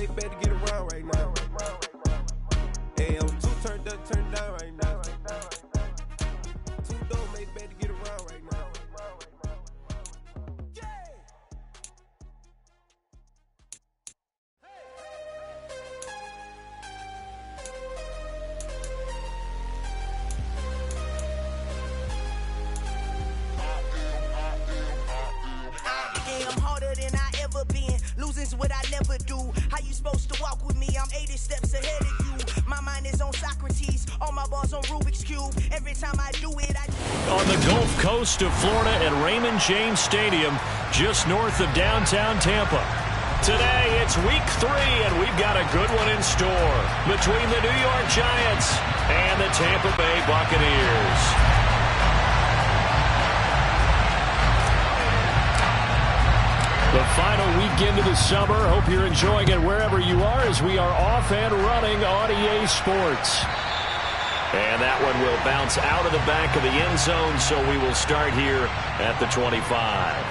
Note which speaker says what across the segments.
Speaker 1: make better get around right now. Hey, I'm too turned up, turned down right now. Too dope, make better get around right now.
Speaker 2: Losing's what I never do. How you supposed to walk with me? I'm 80 steps ahead of you. My mind is on Socrates, all my balls on Rubik's Cube. Every time I do it,
Speaker 3: On the Gulf Coast of Florida at Raymond James Stadium, just north of downtown Tampa. Today, it's week 3, and we've got a good one in store between the New York Giants and the Tampa Bay Buccaneers. The final weekend of the summer. Hope you're enjoying it wherever you are as we are off and running on EA Sports. And that one will bounce out of the back of the end zone, so we will start here at the 25.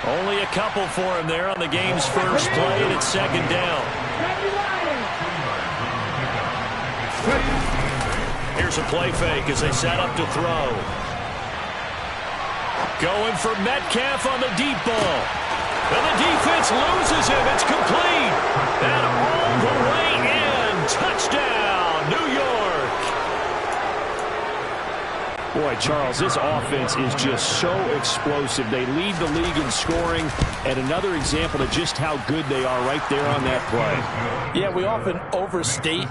Speaker 3: Only a couple for him there on the game's first play, and it's second down. Here's a play fake as they set up to throw. Going for Metcalf on the deep ball. And the defense loses him. It's complete. And all the way in. Touchdown, New York. Boy, Charles, this offense is just so explosive. They lead the league in scoring, and another example of just how good they are right there on that play.
Speaker 4: Yeah, we often overstate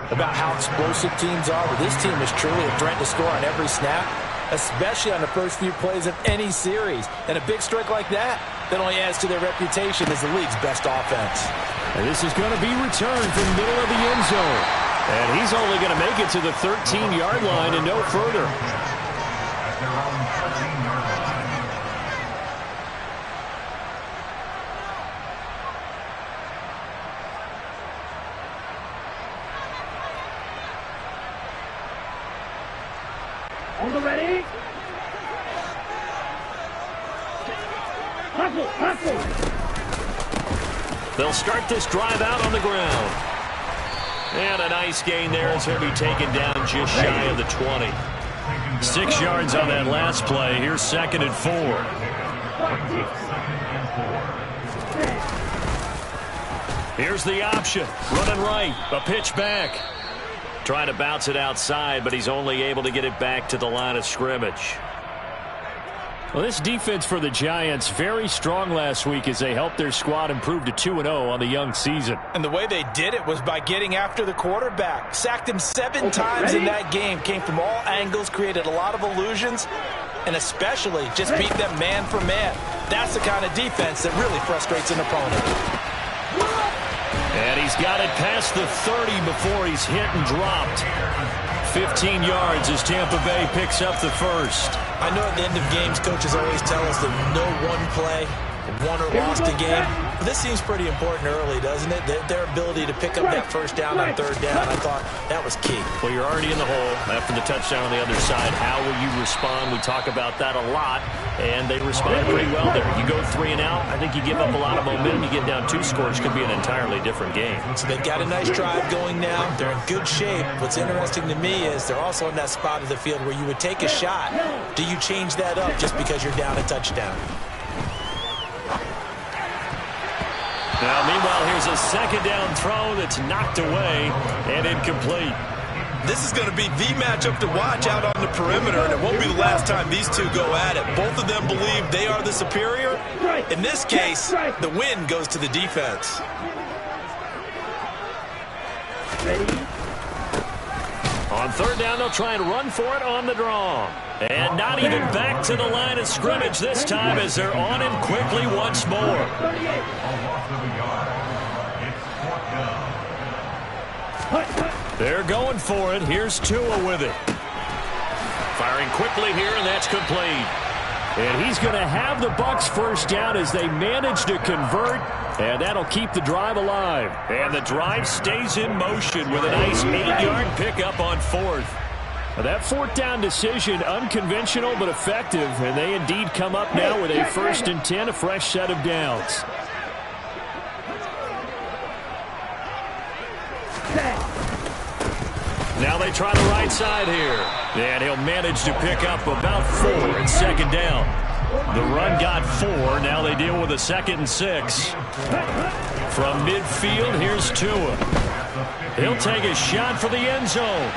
Speaker 4: about how explosive teams are, but this team is truly a threat to score on every snap, especially on the first few plays of any series. And a big strike like that only adds to their reputation as the league's best offense.
Speaker 3: And this is going to be returned from the middle of the end zone. And he's only going to make it to the 13-yard line and no further.
Speaker 5: On the ready? Hustle.
Speaker 3: They'll start this drive out on the ground. And a nice gain there as he'll be taken down just shy of the 20. 6 yards on that last play. Here's 2nd and 4. Here's the option. Running right. A pitch back. Trying to bounce it outside, but he's only able to get it back to the line of scrimmage. Well, this defense for the Giants, very strong last week as they helped their squad improve to 2-0 on the young season.
Speaker 4: And the way they did it was by getting after the quarterback. Sacked him 7 times in that game. Came from all angles, created a lot of illusions, and especially just beat them man for man. That's the kind of defense that really frustrates an opponent.
Speaker 3: And he's got it past the 30 before he's hit and dropped. 15 yards as Tampa Bay picks up the first.
Speaker 4: I know at the end of games, coaches always tell us that no one play won or lost a game. But this seems pretty important early, doesn't it? Their ability to pick up that first down on 3rd down, I thought that was key.
Speaker 3: Well, you're already in the hole after the touchdown on the other side. How will you respond? We talk about that a lot, and they responded pretty well there. You go 3 and out, I think you give up a lot of momentum. You get down 2 scores, could be an entirely different game.
Speaker 4: So they've got a nice drive going now. They're in good shape. What's interesting to me is they're also in that spot of the field where you would take a shot. Do you change that up just because you're down a touchdown?
Speaker 3: Now, meanwhile, here's a 2nd down throw that's knocked away and incomplete.
Speaker 6: This is going to be the matchup to watch out on the perimeter, and it won't be the last time these two go at it. Both of them believe they are the superior. In this case, the win goes to the defense.
Speaker 3: On 3rd down, they'll try and run for it on the draw. And not even back to the line of scrimmage this time as they're on him quickly once more. They're going for it. Here's Tua with it. Firing quickly here, and that's complete. And he's going to have the Bucs first down as they manage to convert, and that'll keep the drive alive. And the drive stays in motion with a nice 8-yard pickup on fourth. That fourth down decision, unconventional but effective, and they indeed come up now with a 1st and 10, a fresh set of downs. Now they try the right side here. And he'll manage to pick up about 4 in 2nd down. The run got 4. Now they deal with a 2nd and 6. From midfield, here's Tua. He'll take a shot for the end zone.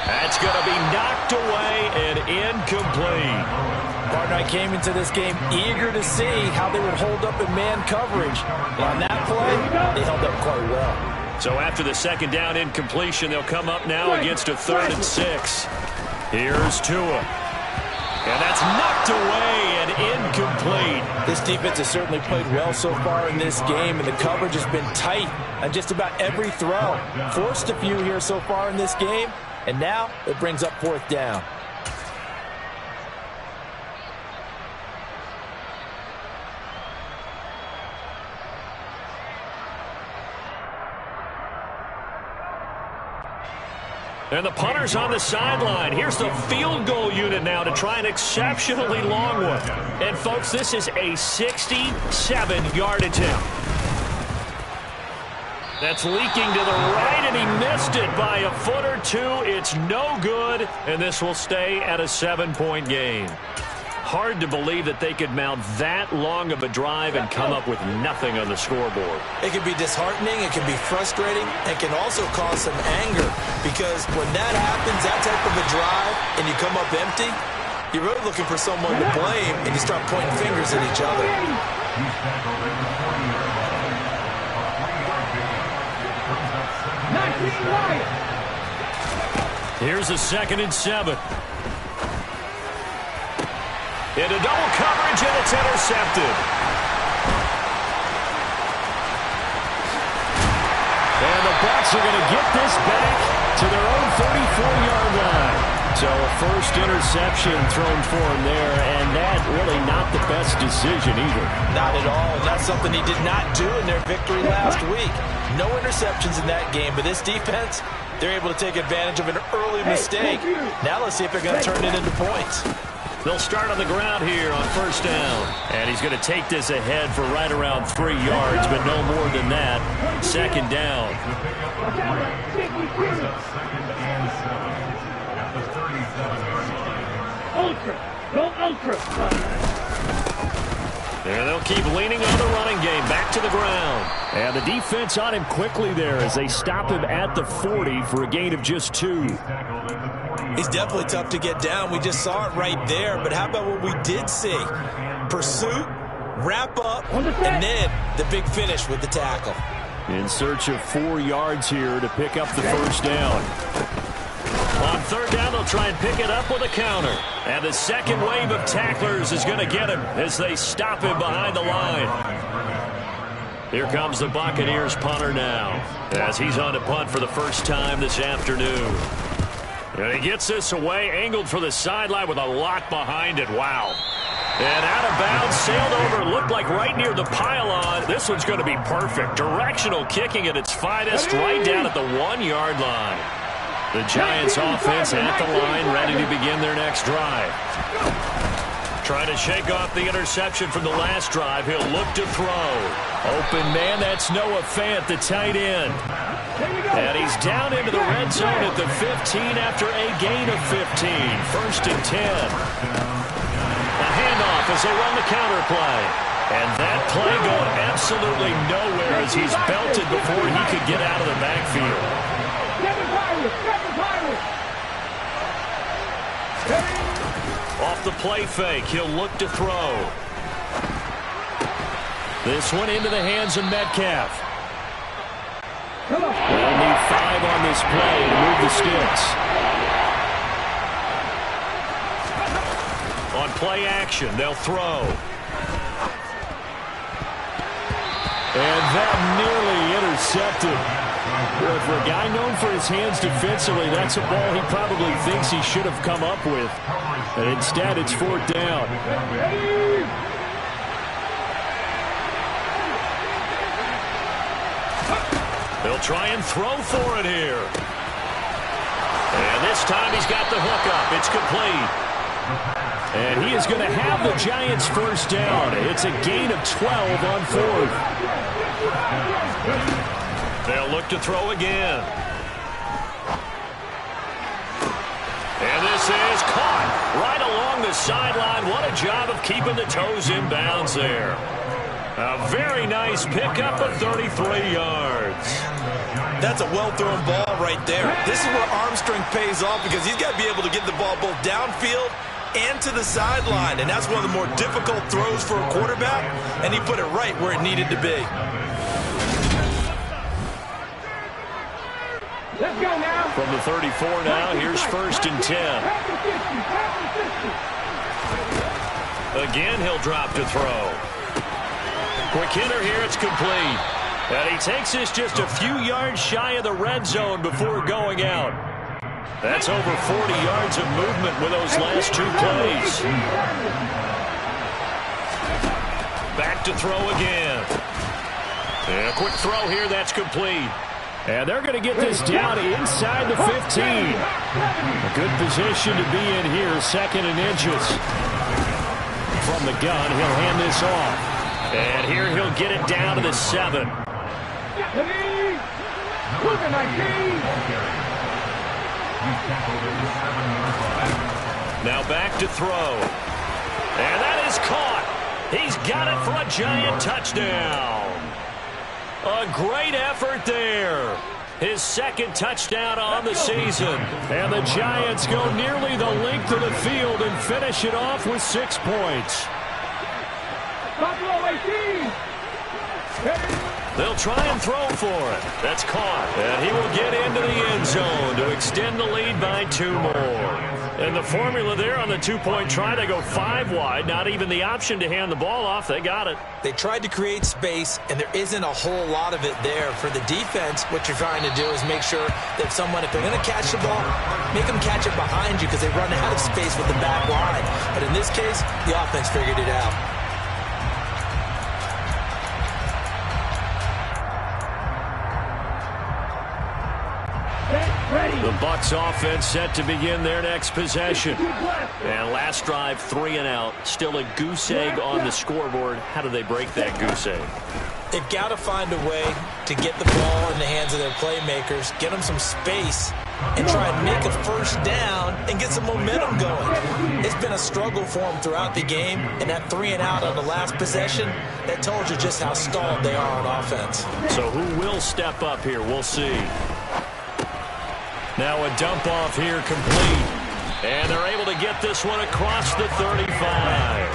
Speaker 3: That's going to be knocked away and incomplete.
Speaker 4: Partner, I came into this game eager to see how they would hold up in man coverage. On that play, they held up quite well.
Speaker 3: So after the 2nd down incompletion, they'll come up now against a 3rd and 6. Here's Tua. And that's knocked away and incomplete.
Speaker 4: This defense has certainly played well so far in this game, and the coverage has been tight on just about every throw. Forced a few here so far in this game, and now it brings up 4th down.
Speaker 3: And the punter's on the sideline. Here's the field goal unit now to try an exceptionally long one. And, folks, this is a 67-yard attempt. That's leaking to the right, and he missed it by a foot or 2. It's no good, and this will stay at a 7-point game. Hard to believe that they could mount that long of a drive and come up with nothing on the scoreboard.
Speaker 6: It can be disheartening, it can be frustrating, and can also cause some anger, because when that happens, that type of a drive, and you come up empty, you're really looking for someone to blame, and you start pointing fingers at each other.
Speaker 3: Here's a 2nd and 7. Into double coverage, and it's intercepted. And the Bucs are going to get this back to their own 34-yard line. So a first interception thrown for him there, and that really not the best decision either.
Speaker 4: Not at all. That's something he did not do in their victory last week. No interceptions in that game, but this defense, they're able to take advantage of an early mistake. Now let's see if they're going to turn it into points.
Speaker 3: They'll start on the ground here on 1st down. And he's going to take this ahead for right around 3 yards, but no more than that. 2nd down. And they'll keep leaning on the running game. Back to the ground. And the defense on him quickly there as they stop him at the 40 for a gain of just 2.
Speaker 6: He's definitely tough to get down. We just saw it right there. But how about what we did see? Pursuit, wrap up, and then the big finish with the tackle.
Speaker 3: In search of 4 yards here to pick up the 1st down. On 3rd down, they'll try and pick it up with a counter. And the second wave of tacklers is going to get him as they stop him behind the line. Here comes the Buccaneers punter now as he's on to punt for the first time this afternoon. And he gets this away, angled for the sideline with a lot behind it. Wow. And out of bounds, sailed over, looked like right near the pylon. This one's going to be perfect. Directional kicking at its finest, right down at the 1-yard line. The Giants offense at the line, ready to begin their next drive. Trying to shake off the interception from the last drive. He'll look to throw. Open man, that's Noah Fant, the tight end. And he's down into the red zone at the 15 after a gain of 15. 1st and 10. A handoff as they run the counter play. And that play going absolutely nowhere as he's belted before he could get out of the backfield. Off the play fake, he'll look to throw. This one into the hands of Metcalf. They'll need 5 on this play to move the sticks. On play action, they'll throw. And that nearly intercepted. Well, for a guy known for his hands defensively, that's a ball he probably thinks he should have come up with. And instead, it's fourth down. He'll try and throw for it here. And this time he's got the hook up. It's complete. And he is going to have the Giants first down. It's a gain of 12 on fourth. They'll look to throw again. And this is caught right along the sideline. What a job of keeping the toes in bounds there. A very nice pickup of 33 yards.
Speaker 6: That's a well-thrown ball right there. This is where arm strength pays off because he's got to be able to get the ball both downfield and to the sideline. And that's one of the more difficult throws for a quarterback. And he put it right where it needed to be.
Speaker 5: Let's go now.
Speaker 3: From the 34 now, here's first and 10. Again, he'll drop to throw. Quick hitter here, it's complete. And he takes this just a few yards shy of the red zone before going out. That's over 40 yards of movement with those last two plays. Back to throw again. And a quick throw here, that's complete. And they're going to get this down inside the 15. A good position to be in here, second and inches. From the gun, he'll hand this off. And here he'll get it down to the 7. Now back to throw. And that is caught. He's got it for a Giant touchdown. A great effort there. His second touchdown on the season. And the Giants go nearly the length of the field and finish it off with 6 points. They'll try and throw for it. That's caught. And he will get into the end zone to extend the lead by 2 more. And the formula there on the 2-point try, they go 5 wide. Not even the option to hand the ball off. They got it.
Speaker 6: They tried to create space, and there isn't a whole lot of it there. For the defense, what you're trying to do is make sure that if they're going to catch the ball, make them catch it behind you because they run out of space with the back line. But in this case, the offense figured it out.
Speaker 3: The Bucs offense set to begin their next possession. And last drive, 3 and out. Still a goose egg on the scoreboard. How do they break that goose egg?
Speaker 6: They've got to find a way to get the ball in the hands of their playmakers, get them some space, and try and make a first down and get some momentum going. It's been a struggle for them throughout the game, and that 3 and out on the last possession, that told you just how stalled they are on offense.
Speaker 3: So who will step up here? We'll see. Now a dump off here complete. And they're able to get this one across the 35.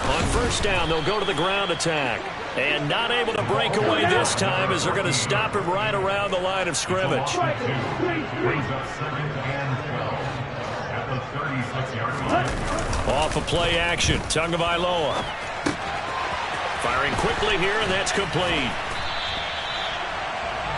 Speaker 3: On first down, they'll go to the ground attack. And not able to break away this time as they're going to stop him right around the line of scrimmage. Off of play action, Tagovailoa. Firing quickly here, and that's complete.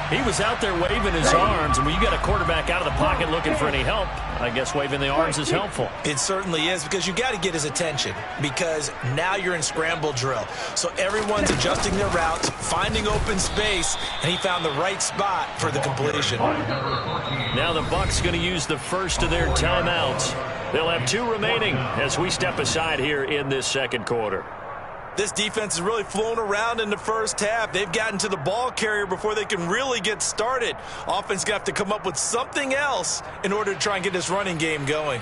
Speaker 3: He was out there waving his arms, and when you got a quarterback out of the pocket looking for any help, I guess waving the arms is helpful.
Speaker 6: It certainly is, because you got to get his attention, because now you're in scramble drill. So everyone's adjusting their routes, finding open space, and he found the right spot for the completion.
Speaker 3: Now the Bucs going to use the first of their timeouts. They'll have 2 remaining as we step aside here in this second quarter.
Speaker 6: This defense is really flown around in the first half. They've gotten to the ball carrier before they can really get started. Offense going to have to come up with something else in order to try and get this running game going.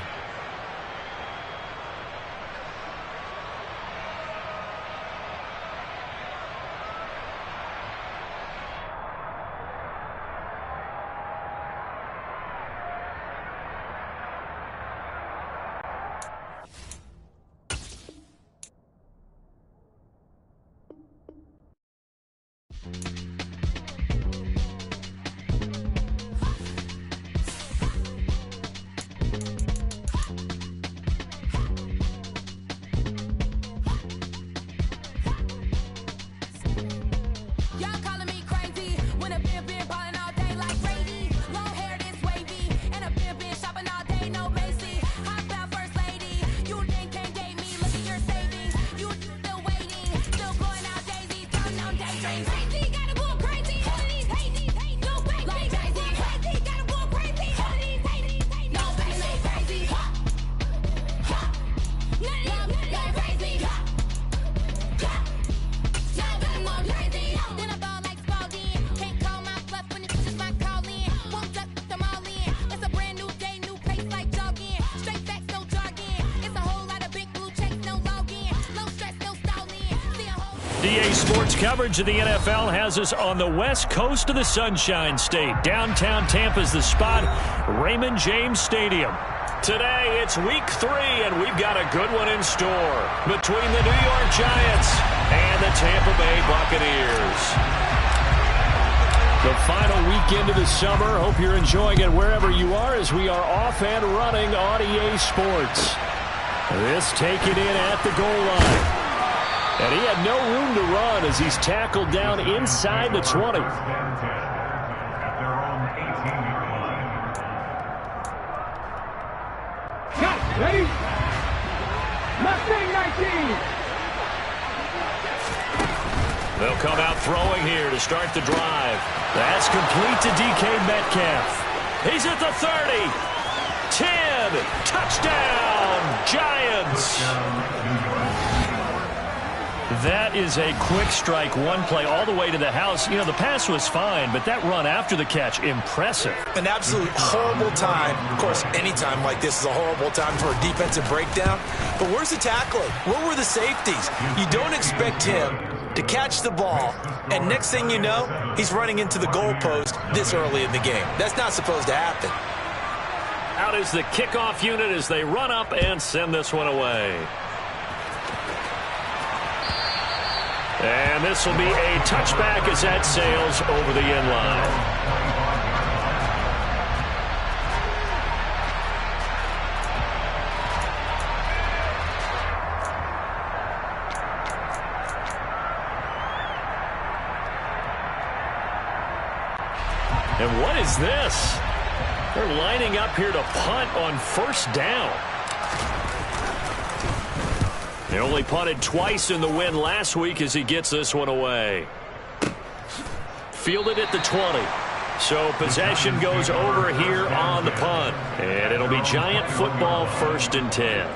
Speaker 3: DA Sports coverage of the NFL has us on the west coast of the Sunshine State. Downtown Tampa's the spot, Raymond James Stadium. Today, it's week 3, and we've got a good one in store between the New York Giants and the Tampa Bay Buccaneers. The final weekend of the summer. Hope you're enjoying it wherever you are as we are off and running on EA Sports. This taken in at the goal line. And he had no room to run as he's tackled down inside the 20.
Speaker 5: Ready? Mustang 19.
Speaker 3: They'll come out throwing here to start the drive. That's complete to DK Metcalf. He's at the 30. 10. Touchdown, Giants. That is a quick strike, one play all the way to the house. You know, the pass was fine, but that run after the catch, impressive.
Speaker 6: An absolute horrible time. Of course, any time like this is a horrible time for a defensive breakdown. But where's the tackling? Where were the safeties? You don't expect him to catch the ball, and next thing you know, he's running into the goalpost this early in the game. That's not supposed to happen.
Speaker 3: Out is the kickoff unit as they run up and send this one away. And this will be a touchback as that sails over the end line. And what is this? They're lining up here to punt on first down. They only punted twice in the win last week as he gets this one away. Fielded at the 20. So possession goes over here on the punt. And it'll be Giant football 1st and 10.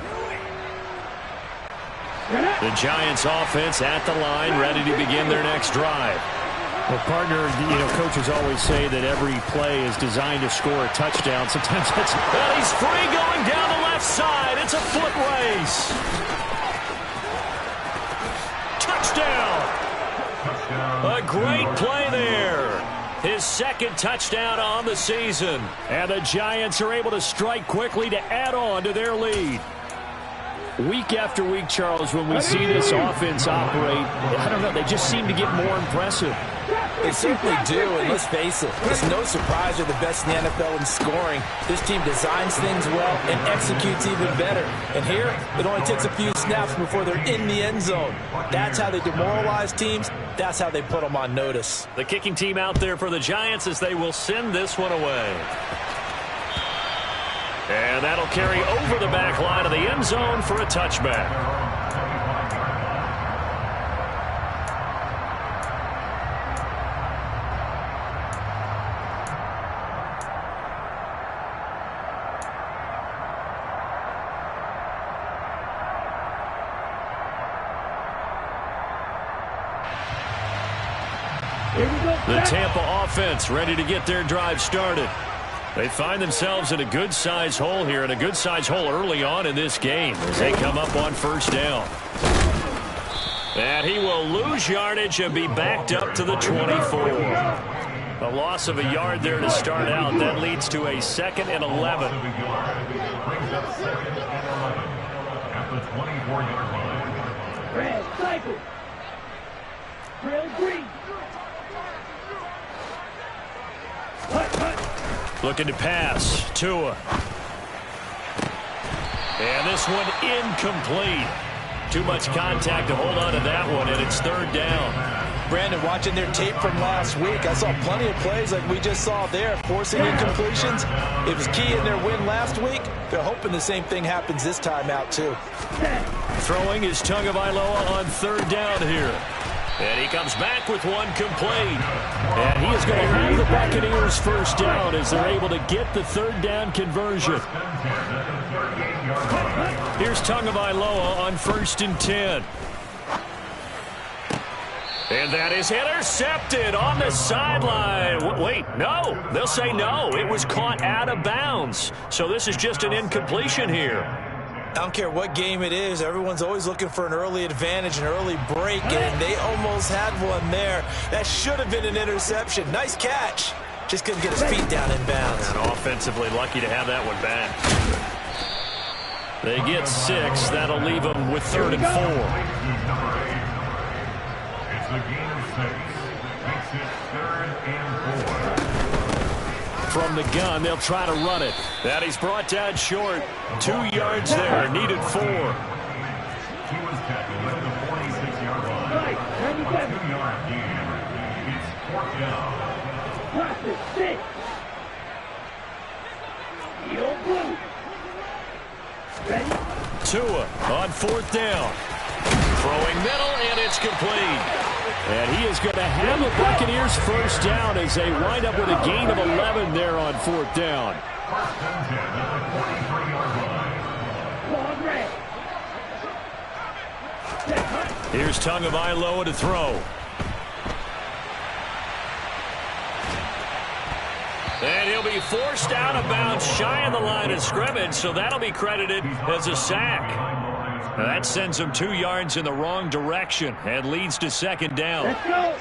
Speaker 3: The Giants offense at the line, ready to begin their next drive.
Speaker 7: Well, partner, you know, coaches always say that every play is designed to score a touchdown. Sometimes that's...
Speaker 3: And he's free going down the left side. It's a foot race. Touchdown. A great play there. His 2nd touchdown on the season. And the Giants are able to strike quickly to add on to their lead.
Speaker 7: Week after week, Charles, when we see this offense operate, I don't know, they just seem to get more impressive.
Speaker 4: They certainly do, and let's face it, it's no surprise they're the best in the NFL in scoring. This team designs things well and executes even better. And here, it only takes a few snaps before they're in the end zone. That's how they demoralize teams. That's how they put them on notice.
Speaker 3: The kicking team out there for the Giants as they will send this one away. And that'll carry over the back line of the end zone for a touchback. The Tampa offense ready to get their drive started. They find themselves in a good-sized hole here, and a good-sized hole early on in this game as they come up on first down. And he will lose yardage and be backed up to the 24. A loss of a yard there to start out. That leads to a 2nd and 11.
Speaker 5: Red cycle. Trail green.
Speaker 3: Looking to pass. Tua. And this one incomplete. Too much contact to hold on to that one, and it's 3rd down.
Speaker 6: Brandon, watching their tape from last week, I saw plenty of plays like we just saw there, forcing incompletions. It was key in their win last week. They're hoping the same thing happens this time out, too.
Speaker 3: Throwing is Tagovailoa on 3rd down here. And he comes back with one complete. And he is going to have the Buccaneers first down as they're able to get the 3rd down conversion. Here's Here's Tagovailoa on 1st and 10. And that is intercepted on the sideline. Wait, no. They'll say no. It was caught out of bounds. So this is just an incompletion here.
Speaker 6: I don't care what game it is. Everyone's always looking for an early advantage, an early break, and they almost had one there. That should have been an interception. Nice catch. Just couldn't get his feet down in bounds.
Speaker 3: And offensively lucky to have that one back. They get 6. That'll leave them with 3rd and 4.
Speaker 8: It's the game of 6. Makes it 3rd and 4.
Speaker 3: From the gun, they'll try to run it. That he's brought down short. 2 yards there, needed 4.
Speaker 8: He was tackled at the 46-yard line. 2-yard gain. It's 4th down.
Speaker 5: Plus is 6. Yo, blue. Ready?
Speaker 3: Tua on 4th down. Throwing middle, and it's complete. And he is going to have the Buccaneers 1st down as they wind up with a gain of 11 there on 4th down.
Speaker 8: 1st and 10 at the 23-yard line.
Speaker 5: Ball red.
Speaker 3: Here's Tagovailoa to throw. And he'll be forced out of bounds shy of the line of scrimmage, so that'll be credited as a sack. Now that sends him 2 yards in the wrong direction and leads to 2nd down.
Speaker 5: Let's go.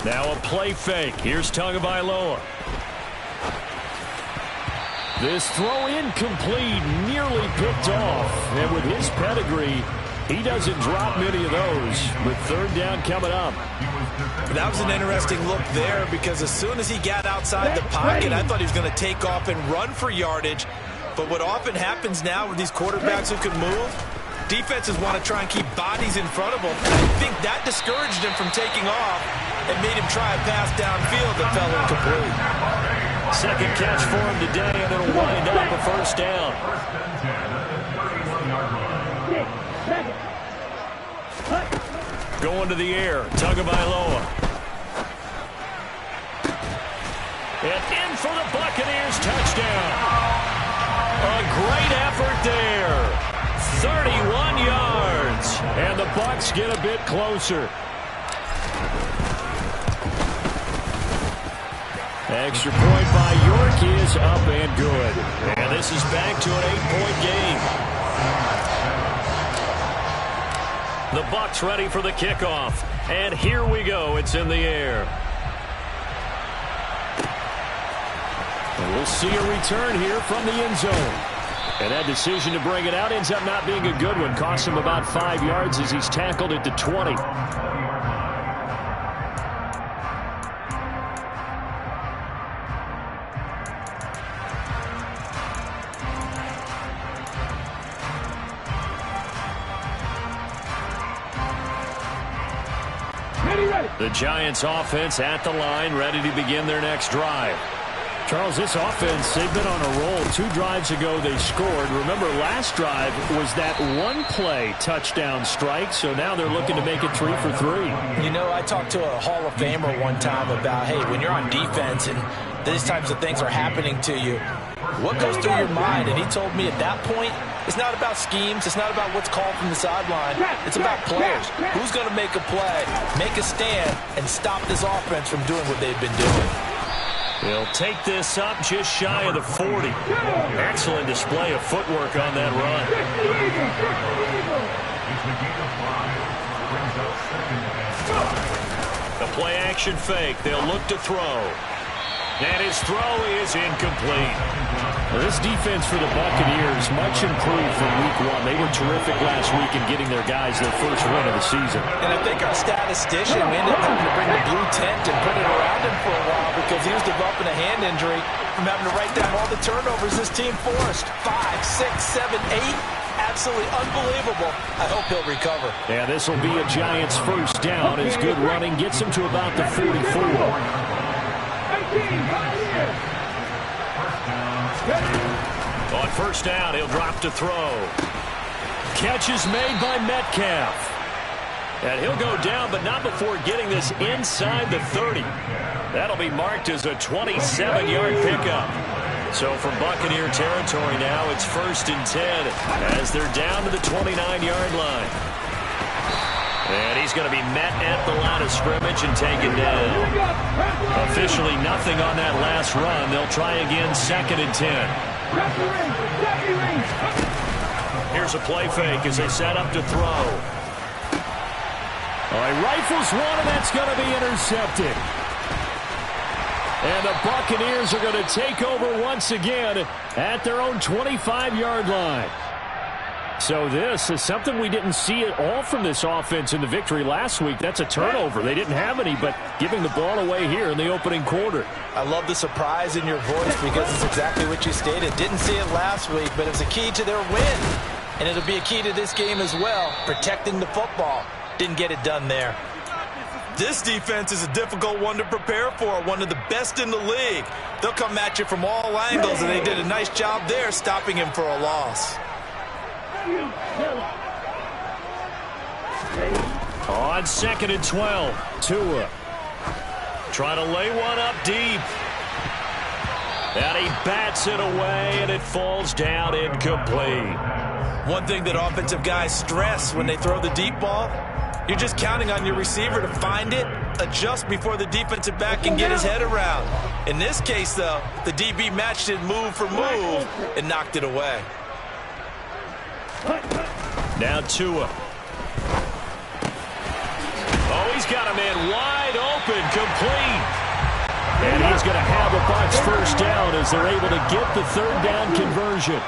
Speaker 3: Now a play fake. Here's Tagovailoa. This throw incomplete, nearly picked off. And with his pedigree, he doesn't drop many of those, with 3rd down coming up.
Speaker 6: That was an interesting look there because as soon as he got outside the pocket, I thought he was going to take off and run for yardage. But what often happens now with these quarterbacks who can move, defenses want to try and keep bodies in front of them. And I think that discouraged him from taking off and made him try a pass downfield that fell incomplete.
Speaker 3: 2nd catch for him today, and it'll wind up a 1st down.
Speaker 8: 1st and 10 at the 31-yard line.
Speaker 5: 6 seconds.
Speaker 3: Going to the air, Tagovailoa. And in for the Buccaneers, touchdown. A great effort there. 31 yards. And the Bucs get a bit closer. Extra point by York is up and good. And this is back to an 8-point game. The Bucs ready for the kickoff. And here we go. It's in the air. And we'll see a return here from the end zone. And that decision to bring it out ends up not being a good one. Costs him about 5 yards as he's tackled at the 20. The Giants offense at the line, ready to begin their next drive. Charles, this offense, they've been on a roll. 2 drives ago they scored. Remember, last drive was that one-play touchdown strike, so now they're looking to make it 3 for 3.
Speaker 6: You know, I talked to a Hall of Famer one time about, hey, when you're on defense and these types of things are happening to you, what goes through your mind? And he told me at that point, it's not about schemes. It's not about what's called from the sideline. It's about players. Who's going to make a play, make a stand, and stop this offense from doing what they've been doing?
Speaker 3: He'll take this up just shy of the 40. Excellent display of footwork on that run. The play action fake. They'll look to throw. And his throw is incomplete. Well, this defense for the Buccaneers much improved from week 1. They were terrific last week in getting their guys their first win of the season.
Speaker 6: And I think our statistician, we ended up having to bring the blue tent and put it around him for a while because he was developing a hand injury from having to write down all the turnovers this team forced. 5, 6, 7, 8. Absolutely unbelievable. I hope he'll recover.
Speaker 3: Yeah, this will be a Giants first down as good running gets him to about the 44. On first down, he'll drop to throw. Catch is made by Metcalf. And he'll go down, but not before getting this inside the 30. That'll be marked as a 27-yard pickup. So from Buccaneer territory now, it's 1st and 10 as they're down to the 29-yard line. And he's going to be met at the line of scrimmage and taken down. Officially nothing on that last run. They'll try again 2nd and 10. Here's a play fake as they set up to throw.
Speaker 7: All right, rifles one, and that's going to be intercepted. And the Buccaneers are going to take over once again at their own 25-yard line. So this is something we didn't see at all from this offense in the victory last week. That's a turnover. They didn't have any, but giving the ball away here in the opening quarter.
Speaker 6: I love the surprise in your voice because it's exactly what you stated. Didn't see it last week, but it was a key to their win. And it'll be a key to this game as well, protecting the football. Didn't get it done there. This defense is a difficult one to prepare for, one of the best in the league. They'll come at you from all angles, and they did a nice job there stopping him for a loss.
Speaker 3: On 2nd and 12, Tua trying to lay one up deep. And he bats it away, and it falls down incomplete.
Speaker 6: One thing that offensive guys stress when they throw the deep ball, you're just counting on your receiver to find it, adjust before the defensive back can get his head around. In this case, though, the DB matched it move for move and knocked it away.
Speaker 3: Now Tua. Oh, he's got a man wide open, complete. And he's going to have a Bucs first down as they're able to get the 3rd down conversion.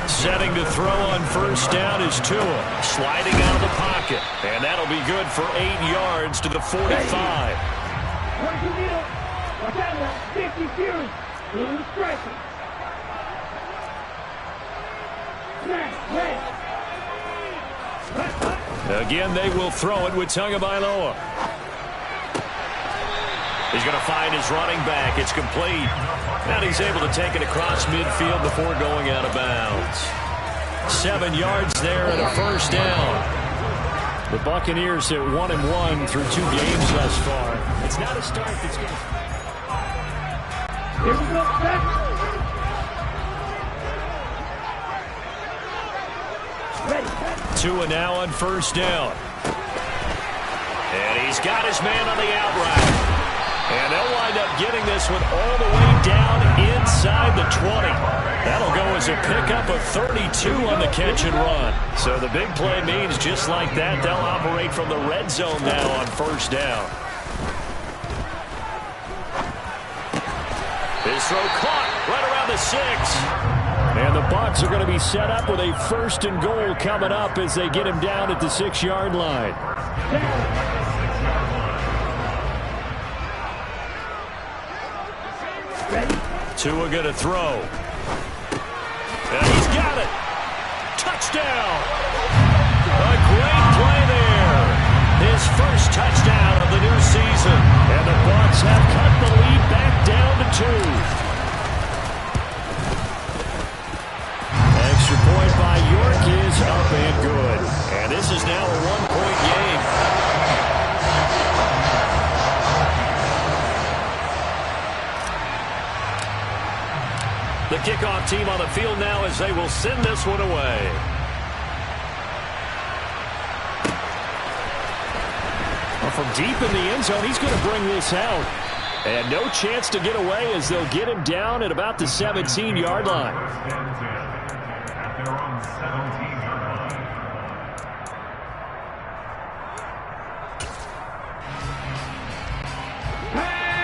Speaker 3: Setting to throw on 1st down is Tua, sliding out of the pocket. And that'll be good for 8 yards to the 45. Again, they will throw it with Tagovailoa. He's going to find his running back. It's complete. And he's able to take it across midfield before going out of bounds. 7 yards there and a 1st down. The Buccaneers at 1-1 through 2 games thus far. It's not a start that's going to...
Speaker 5: Here we go, back.
Speaker 3: Tua now on 1st down. And he's got his man on the out route. And they'll wind up getting this one all the way down inside the 20. That'll go as a pickup of 32 on the catch and run. So the big play means just like that, they'll operate from the red zone now on 1st down. His throw caught right around the 6. And the Bucs are going to be set up with a 1st and goal coming up as they get him down at the 6-yard line. Tua going to throw. And he's got it. Touchdown. A great play there. His first touchdown of the new season. And the Bucs have cut the lead back down to 2. Extra point by York is up and good. And this is now a 1-point game. The kickoff team on the field now as they will send this one away. Well, from deep in the end zone, he's going to bring this out. And no chance to get away as they'll get him down at about the 17-yard line.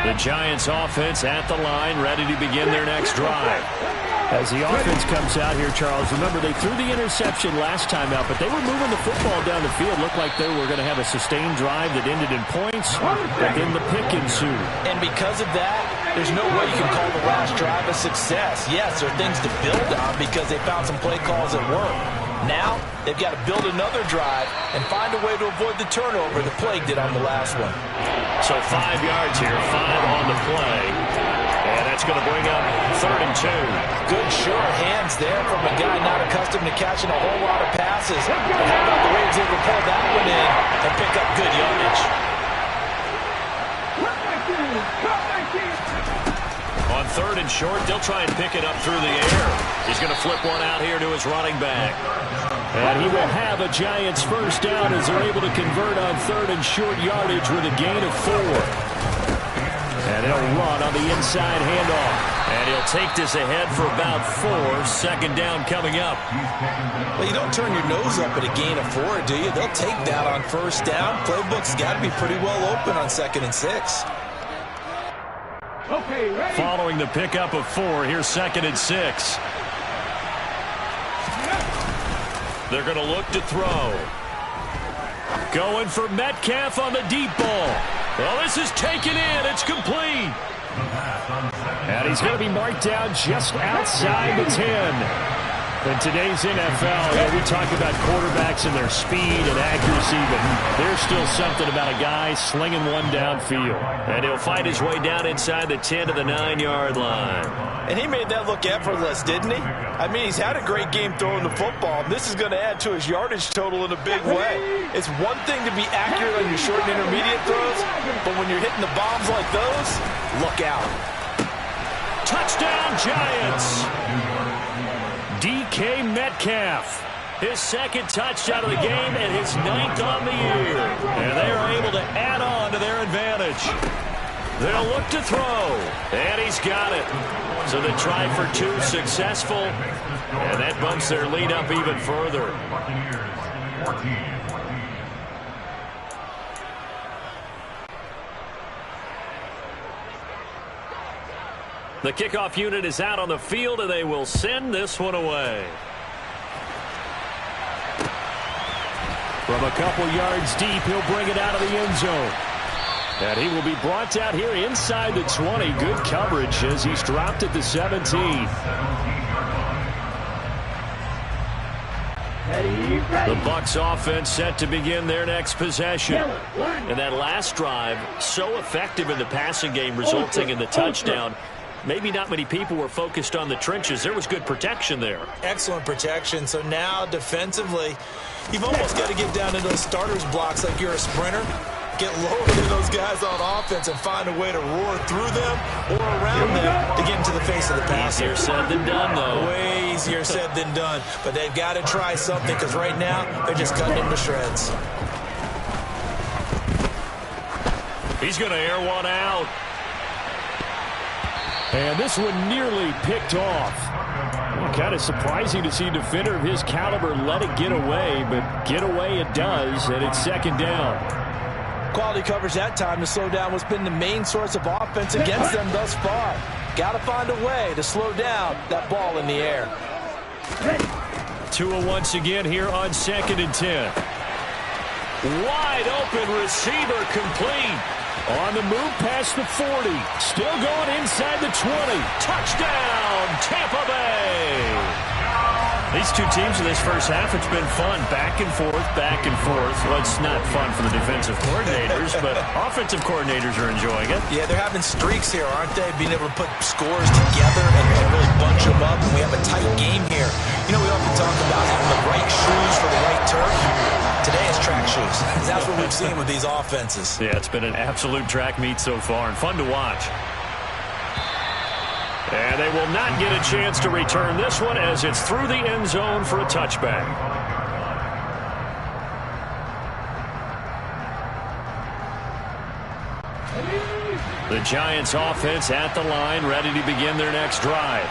Speaker 3: The Giants offense at the line, ready to begin their next drive.
Speaker 7: As the offense comes out here, Charles, remember they threw the interception last time out, but they were moving the football down the field. Looked like they were going to have a sustained drive that ended in points, but then the pick ensued.
Speaker 6: And because of that, there's no way you can call the last drive a success. Yes, there are things to build on because they found some play calls that work. Now, they've got to build another drive and find a way to avoid the turnover the Plague did on the last one.
Speaker 3: So 5 yards here, 5 on the play. And that's going to bring up 3rd and 2.
Speaker 6: Good sure hands there from a guy not accustomed to catching a whole lot of passes. But how about the way he's able to pull that one in and pick up good yardage?
Speaker 3: On 3rd and short, they'll try and pick it up through the air. He's going to flip one out here to his running back.
Speaker 7: And he will have a Giants first down as they're able to convert on 3rd and short yardage with a gain of 4. And he'll run on the inside handoff.
Speaker 3: And he'll take this ahead for about 4. Second down coming up.
Speaker 6: Well, you don't turn your nose up at a gain of 4, do you? They'll take that on first down. Playbook's got to be pretty well open on 2nd and 6.
Speaker 5: Okay, ready?
Speaker 3: Following the pickup of 4, here's 2nd and 6. They're going to look to throw. Going for Metcalf on the deep ball. Well, this is taken in. It's complete.
Speaker 7: And he's going to be marked down just outside the 10. In today's NFL, we talk about quarterbacks and their speed and accuracy, but there's still something about a guy slinging one downfield.
Speaker 3: And he'll fight his way down inside the 10 to the 9-yard line.
Speaker 6: And he made that look effortless, didn't he? I mean, he's had a great game throwing the football, and this is going to add to his yardage total in a big way. It's one thing to be accurate on your short and intermediate throws, but when you're hitting the bombs like those, look out.
Speaker 3: Touchdown, Giants! DK Metcalf, his 2nd touchdown of the game and his 9th on the year. And they are able to add on to their advantage. They'll look to throw, and he's got it. So the try for 2 successful, and that bumps their lead up even further.
Speaker 8: Buccaneers 14.
Speaker 3: The kickoff unit is out on the field, and they will send this one away.
Speaker 7: From a couple yards deep, he'll bring it out of the end zone. And he will be brought out here inside the 20. Good coverage as he's dropped at the 17.
Speaker 3: The Bucs offense set to begin their next possession. And that last drive, so effective in the passing game, resulting in the touchdown. Maybe not many people were focused on the trenches. There was good protection there.
Speaker 6: Excellent protection. So now, defensively, you've almost got to get down to those starters blocks like you're a sprinter. Get lower than those guys on offense and find a way to roar through them or around them to get into the face of the passer.
Speaker 3: Easier said than done, though.
Speaker 6: Way easier said than done. But they've got to try something because right now they're just cutting him to shreds.
Speaker 3: He's going to air one out.
Speaker 7: And this one nearly picked off. Well, kind of surprising to see a defender of his caliber let it get away, but get away it does, and it's 2nd down.
Speaker 6: Quality coverage that time to slow down what's been the main source of offense against them thus far. Got to find a way to slow down that ball in the air.
Speaker 3: Tua once again here on 2nd and 10. Wide open receiver complete.
Speaker 7: On the move past the 40. Still going inside the 20.
Speaker 3: Touchdown, Tampa Bay. These two teams in this first half, it's been fun. Back and forth, back and forth. Well, it's not fun for the defensive coordinators, but offensive coordinators are enjoying it.
Speaker 6: Yeah, they're having streaks here, aren't they? Being able to put scores together and really bunch them up. And we have a tight game here. You know, we often talk about having the right shoes for the right turf. Today it's track shoes. That's what we've seen with these offenses.
Speaker 3: Yeah, it's been an absolute track meet so far and fun to watch. And they will not get a chance to return this one as it's through the end zone for a touchback. The Giants offense at the line, ready to begin their next drive.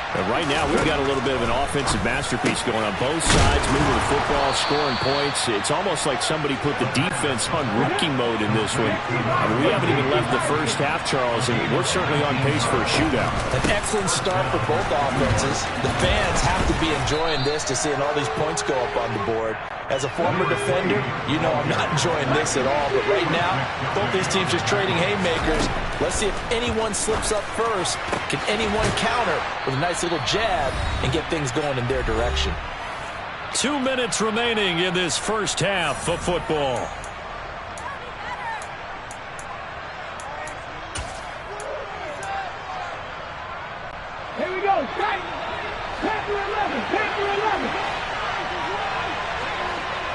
Speaker 3: And right now, we've got a little bit of an offensive masterpiece going on both sides, moving the football, scoring points. It's almost like somebody put the defense on rookie mode in this one. I mean, we haven't even left the first half, Charles, and we're certainly on pace for a shootout.
Speaker 6: An excellent start for both offenses. The fans have to be enjoying this to seeing all these points go up on the board. As a former defender, you know I'm not enjoying this at all. But right now, both these teams just trading haymakers. Let's see if anyone slips up first. Can anyone counter with a nice little jab and get things going in their direction?
Speaker 3: 2 minutes remaining in this first half of football.
Speaker 5: Here we go. Pack for 11. Pack for 11.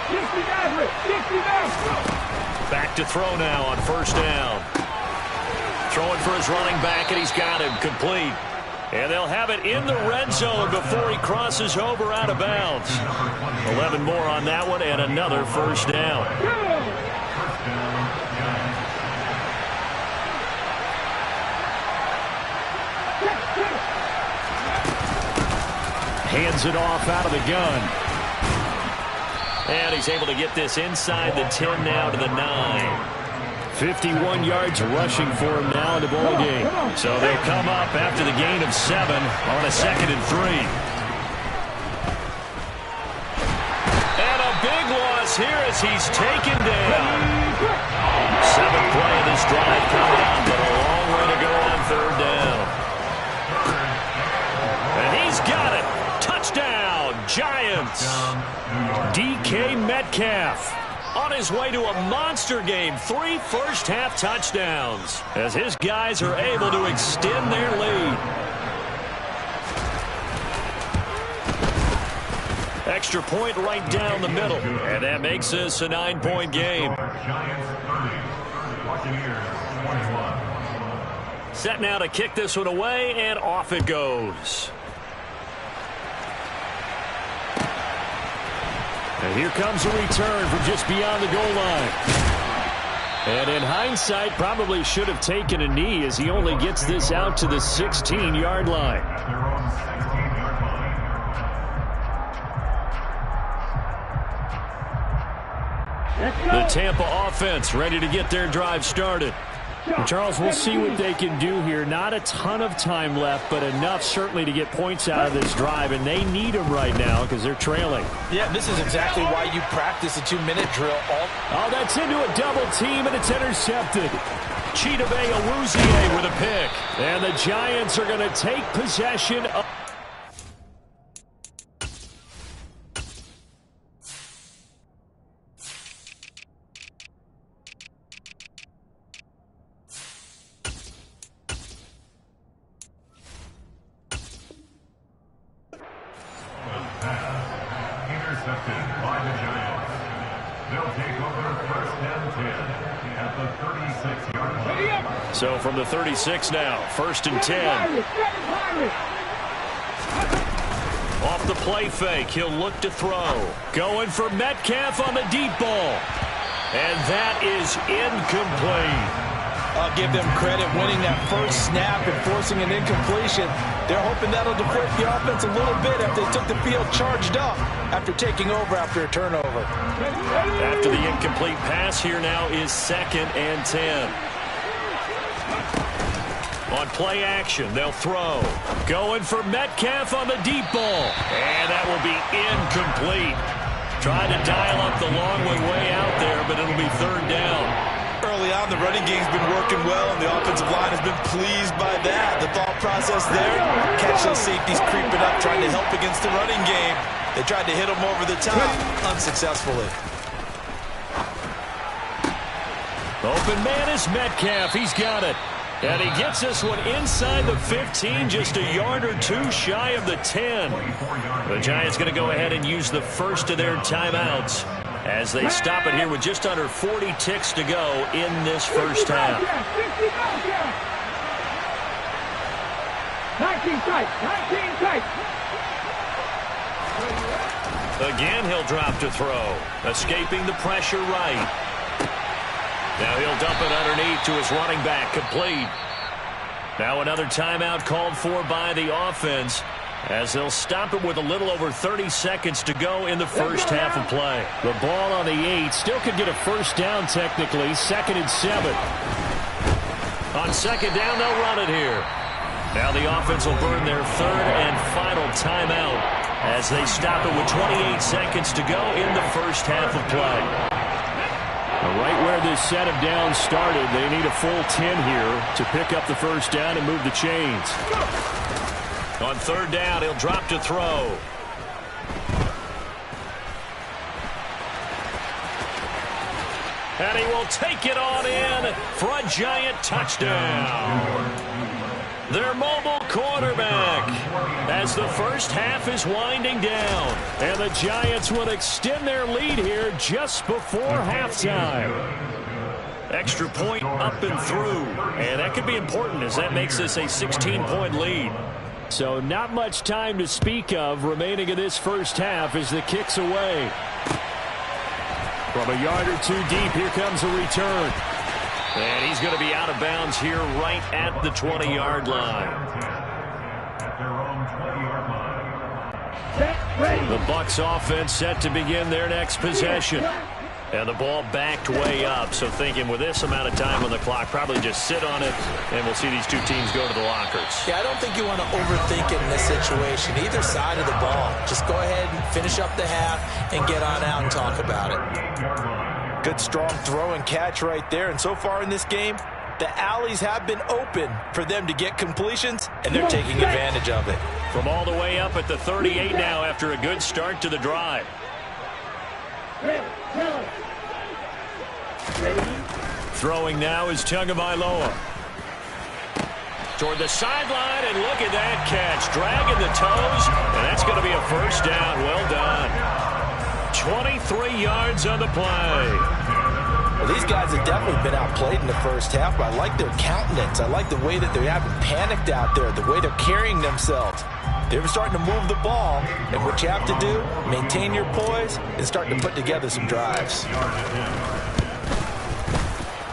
Speaker 5: 60 Maverick. 60 Maverick.
Speaker 3: Back to throw now on first down. Throwing for his running back, and he's got him complete. And they'll have it in the red zone before he crosses over out of bounds. 11 more on that one, and another first down.
Speaker 7: Hands it off out of the gun.
Speaker 3: And he's able to get this inside the 10 now to the 9.
Speaker 7: 51 yards rushing for him now in the ball game.
Speaker 3: So they'll come up after the gain of 7 on a 2nd and 3. And a big loss here as he's taken down. 7th play of this drive coming up, but a long way to go on 3rd down. And he's got it. Touchdown, Giants. DK Metcalf on his way to a monster game. 3 first-half touchdowns as his guys are able to extend their lead. Extra point right down the middle. And that makes this a 9-point game.
Speaker 8: Giants 30, Buccaneers 21.
Speaker 3: Set now to kick this one away, and off it goes.
Speaker 7: And here comes a return from just beyond the goal line. And in hindsight, probably should have taken a knee as he only gets this out to the 16-yard line.
Speaker 8: At their own 16-yard line.
Speaker 7: The Tampa offense ready to get their drive started. And Charles, we'll see what they can do here. Not a ton of time left, but enough certainly to get points out of this drive, and they need them right now because they're trailing.
Speaker 4: Yeah, this is exactly why you practice a 2-minute drill.
Speaker 7: Oh, that's into a double team, and it's intercepted. Chidobe Awuzie with a pick. And the Giants are going to take possession of...
Speaker 8: Intercepted by the Giants. They'll take over 1st and 10 at the 36-yard line.
Speaker 3: So from the 36 now, 1st and 10. Off the play fake, he'll look to throw. Going for Metcalf on the deep ball. And that is incomplete.
Speaker 4: I'll give them credit winning that first snap and forcing an incompletion. They're hoping that'll deflate the offense a little bit after they took the field charged up after taking over after a turnover.
Speaker 3: After the incomplete pass, here now is 2nd and 10. On play action, they'll throw. Going for Metcalf on the deep ball. And that will be incomplete. Trying to dial up the long way out there, but it'll be 3rd down.
Speaker 6: Early on, the running game's been working well, and the offensive line has been pleased by that. The thought process there, catch those safeties creeping up, trying to help against the running game. They tried to hit them over the top, unsuccessfully.
Speaker 3: Open man is Metcalf. He's got it. And he gets this one inside the 15, just a yard or 2 shy of the 10. The Giants going to go ahead and use the first of their timeouts as they stop it here with just under 40 ticks to go in this first half.
Speaker 5: 19 tight.
Speaker 3: Again, he'll drop to throw. Escaping the pressure right. Now he'll dump it underneath to his running back, complete. Now another timeout called for by the offense as they'll stop it with a little over 30 seconds to go in the first half of play.
Speaker 7: The ball on the 8 still could get a first down technically. 2nd and 7.
Speaker 3: On 2nd down, they'll run it here. Now the offense will burn their 3rd and final timeout as they stop it with 28 seconds to go in the first half of play.
Speaker 7: Right where this set of downs started, they need a full 10 here to pick up the first down and move the chains.
Speaker 3: On 3rd down, he'll drop to throw. And he will take it on in for a Giant touchdown. Their mobile quarterback as the first half is winding down. And the Giants will extend their lead here just before halftime. Extra point up and through. And that could be important as that makes this a 16-point lead.
Speaker 7: So not much time to speak of remaining in this first half as the kick's away. From a yard or two deep, here comes a return.
Speaker 3: And he's going to be out of bounds here right at the 20-yard line.
Speaker 8: At their own 20-yard line.
Speaker 7: The
Speaker 3: Bucs offense set to begin their next possession. And the ball backed way up. So thinking with this amount of time on the clock, probably just sit on it, and we'll see these two teams go to the lockers.
Speaker 6: Yeah, I don't think you want to overthink it in this situation. Either side of the ball. Just go ahead and finish up the half and get on out and talk about it. Good strong throw and catch right there. And so far in this game, the alleys have been open for them to get completions, and they're taking advantage of it.
Speaker 3: From all the way up at the 38 now after a good start to the drive. Throwing now is Tagovailoa. Toward the sideline, and look at that catch. Dragging the toes, and that's going to be a first down. Well done. 23 yards on the play.
Speaker 6: Well, these guys have definitely been outplayed in the first half, but I like their countenance. I like the way that they haven't panicked out there, the way they're carrying themselves. They're starting to move the ball, and what you have to do, maintain your poise and start to put together some drives.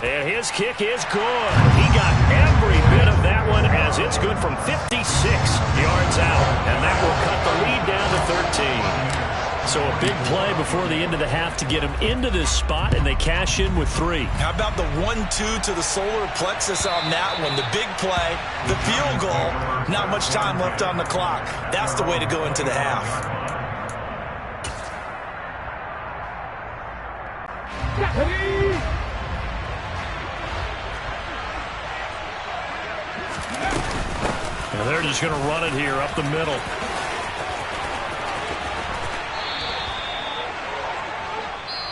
Speaker 3: And his kick is good. He got every bit of that one as it's good from 56 yards out, and that will cut the lead down to 13. So a big play before the end of the half to get him into this spot, and they cash in with 3.
Speaker 6: How about the 1-2 to the solar plexus on that one? The big play, the field goal, not much time left on the clock. That's the way to go into the half.
Speaker 3: And they're just going to run it here up the middle.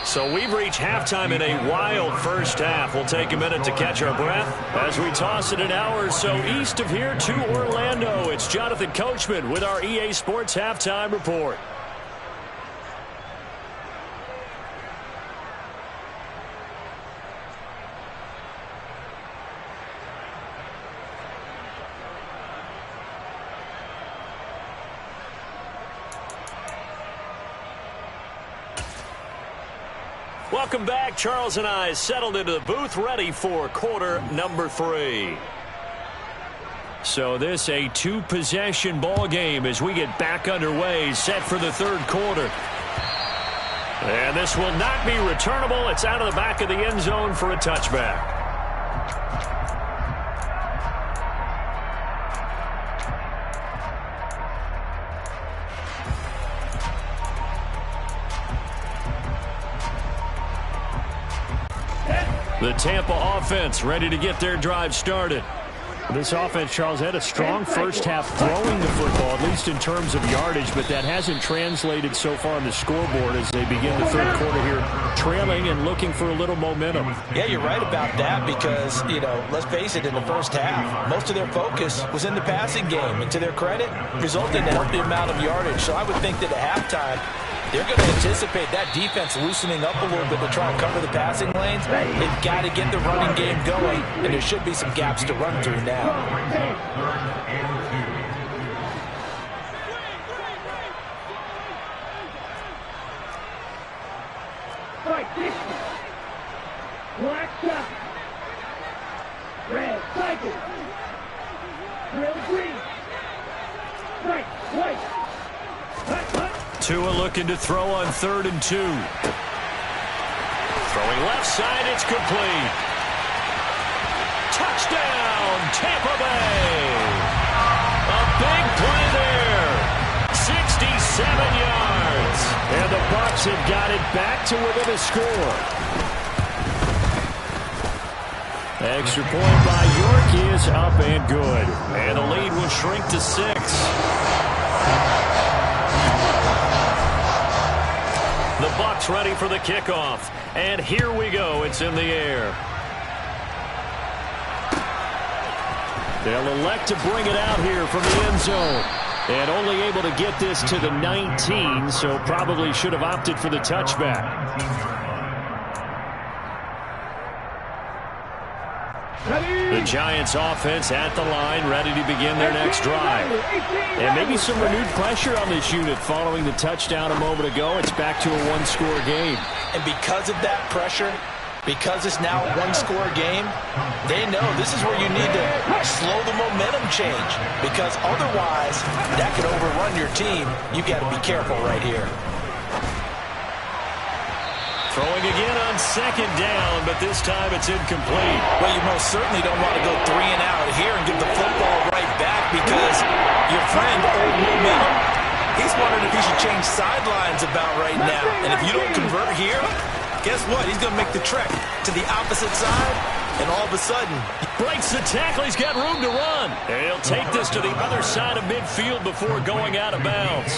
Speaker 3: So we've reached halftime in a wild first half. We'll take a minute to catch our breath as we toss it an hour or so east of here to Orlando. It's Jonathan Coachman with our EA Sports Halftime Report. Welcome back. Charles and I settled into the booth ready for quarter number 3. So this a 2-possession ball game as we get back underway, set for the third quarter. And this will not be returnable. It's out of the back of the end zone for a touchback. The Tampa offense ready to get their drive started.
Speaker 7: This offense, Charles, had a strong first half throwing the football, at least in terms of yardage, but that hasn't translated so far on the scoreboard as they begin the third quarter here, trailing and looking for a little momentum.
Speaker 6: Yeah, you're right about that because, let's face it, in the first half, most of their focus was in the passing game, and to their credit, resulted in a healthy amount of yardage. So I would think that at halftime, they're going to anticipate that defense loosening up a little bit to try and cover the passing lanes. They've got to get the running game going, and there should be some gaps to run through now.
Speaker 5: Black shot. Red cycle. Real green. Right, white.
Speaker 3: Tua looking to throw on 3rd and 2. Throwing left side, it's complete. Touchdown, Tampa Bay. A big play there. 67 yards.
Speaker 7: And the Bucs have got it back to within a score. Extra point by York is up and good.
Speaker 3: And the lead will shrink to 6. The Bucs ready for the kickoff. And here we go. It's in the air.
Speaker 7: They'll elect to bring it out here from the end zone. And only able to get this to the 19, so probably should have opted for the touchback.
Speaker 3: The Giants offense at the line, ready to begin their next drive.
Speaker 7: And maybe some renewed pressure on this unit following the touchdown a moment ago. It's back to a one-score game.
Speaker 6: And because of that pressure, because it's now a one-score game, they know this is where you need to slow the momentum change. Because otherwise, that could overrun your team. You got to be careful right here.
Speaker 3: Throwing again on second down, but this time it's incomplete.
Speaker 6: Well, you most certainly don't want to go 3 and out here and give the football right back because your friend, Old Momentum, he's wondering if he should change sidelines about right now. And if you don't convert here, guess what? He's going to make the trek to the opposite side, and all of a sudden,
Speaker 3: breaks the tackle. He's got room to run. And he'll take this to the other side of midfield before going out of bounds.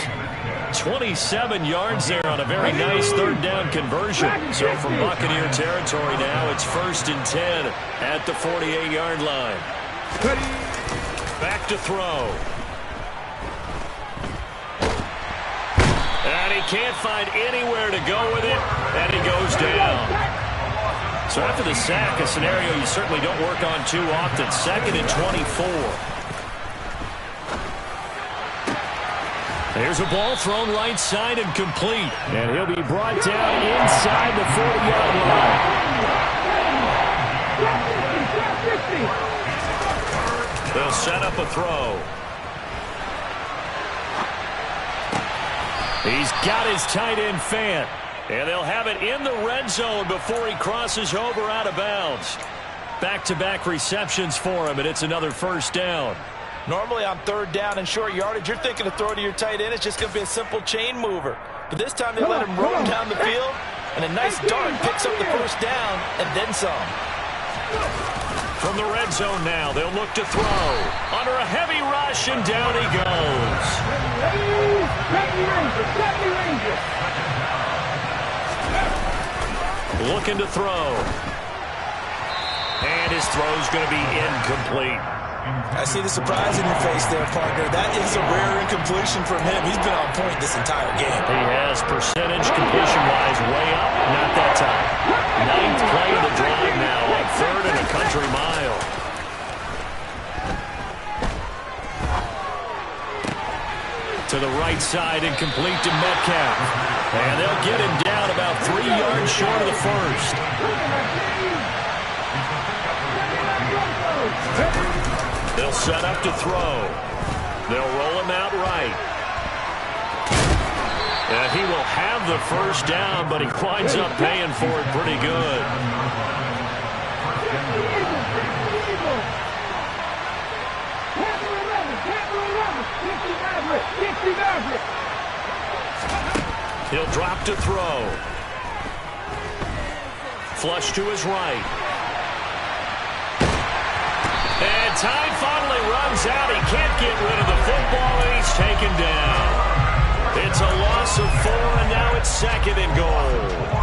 Speaker 3: 27 yards there on a very nice third down conversion. So from Buccaneer territory now, it's 1st and 10 at the 48-yard line. Back to throw. And he can't find anywhere to go with it, and he goes down. So after the sack, a scenario you certainly don't work on too often. 2nd and 24. There's a ball thrown right side and complete.
Speaker 7: And he'll be brought down inside the 40-yard line.
Speaker 3: They'll set up a throw. He's got his tight end Fant. And they'll have it in the red zone before he crosses over out of bounds. Back-to-back receptions for him, and it's another first down.
Speaker 6: Normally on 3rd down and short yardage, you're thinking to throw to your tight end. It's just going to be a simple chain mover. But this time they let him roam down the field, and a nice dart picks up the first down and then some.
Speaker 3: From the red zone now, they'll look to throw. Under a heavy rush, and down he goes. Looking to throw. And his throw's going to be incomplete.
Speaker 6: I see the surprise in your face there, partner. That is a rare incompletion from him. He's been on point this entire game.
Speaker 3: He has percentage completion-wise way up. Not that time. 9th play of the drive now on 3rd and a country mile. To the right side and complete to Metcalf. And they'll get him down about 3 yards short of the first. They'll set up to throw. They'll roll him out right. And he will have the first down, but he winds up paying for it pretty good. He'll drop to throw. Flush to his right. And time finally runs out. He can't get rid of the football, and he's taken down. It's a loss of 4, and now it's 2nd and goal.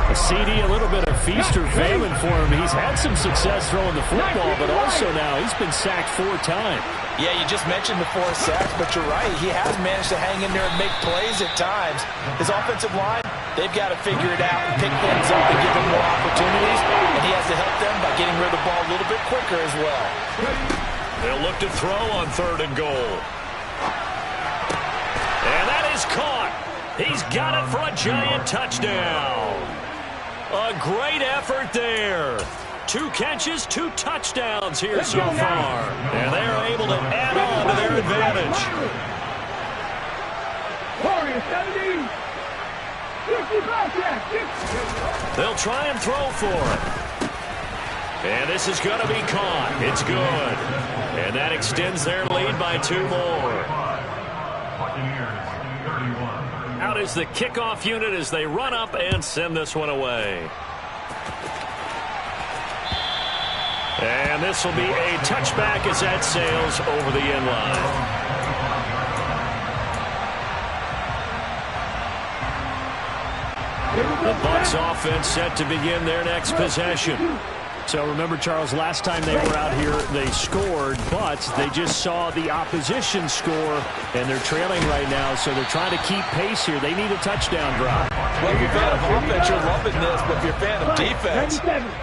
Speaker 7: A CD, a little bit of feast or famine for him. He's had some success throwing the football, but also now he's been sacked 4 times.
Speaker 6: Yeah, you just mentioned the 4 sacks, but you're right. He has managed to hang in there and make plays at times. His offensive line, they've got to figure it out and pick things up and give him more opportunities, and he has to help them by getting rid of the ball a little bit quicker as well.
Speaker 3: They'll look to throw on 3rd and goal. And that is caught. He's got it for a Giant touchdown. A great effort there. 2 catches, 2 touchdowns here so far. And they're able to add on to their advantage. They'll try and throw for it. And this is going to be caught. It's good. And that extends their lead by 2 more. Out is the kickoff unit as they run up and send this one away. And this will be a touchback as that sails over the end line. The Bucs offense set to begin their next possession.
Speaker 7: So remember, Charles, last time they were out here, they scored, but they just saw the opposition score, and they're trailing right now, so they're trying to keep pace here. They need a touchdown drive.
Speaker 6: Well, if you're a fan of offense, you're loving this, but if you're a fan of defense,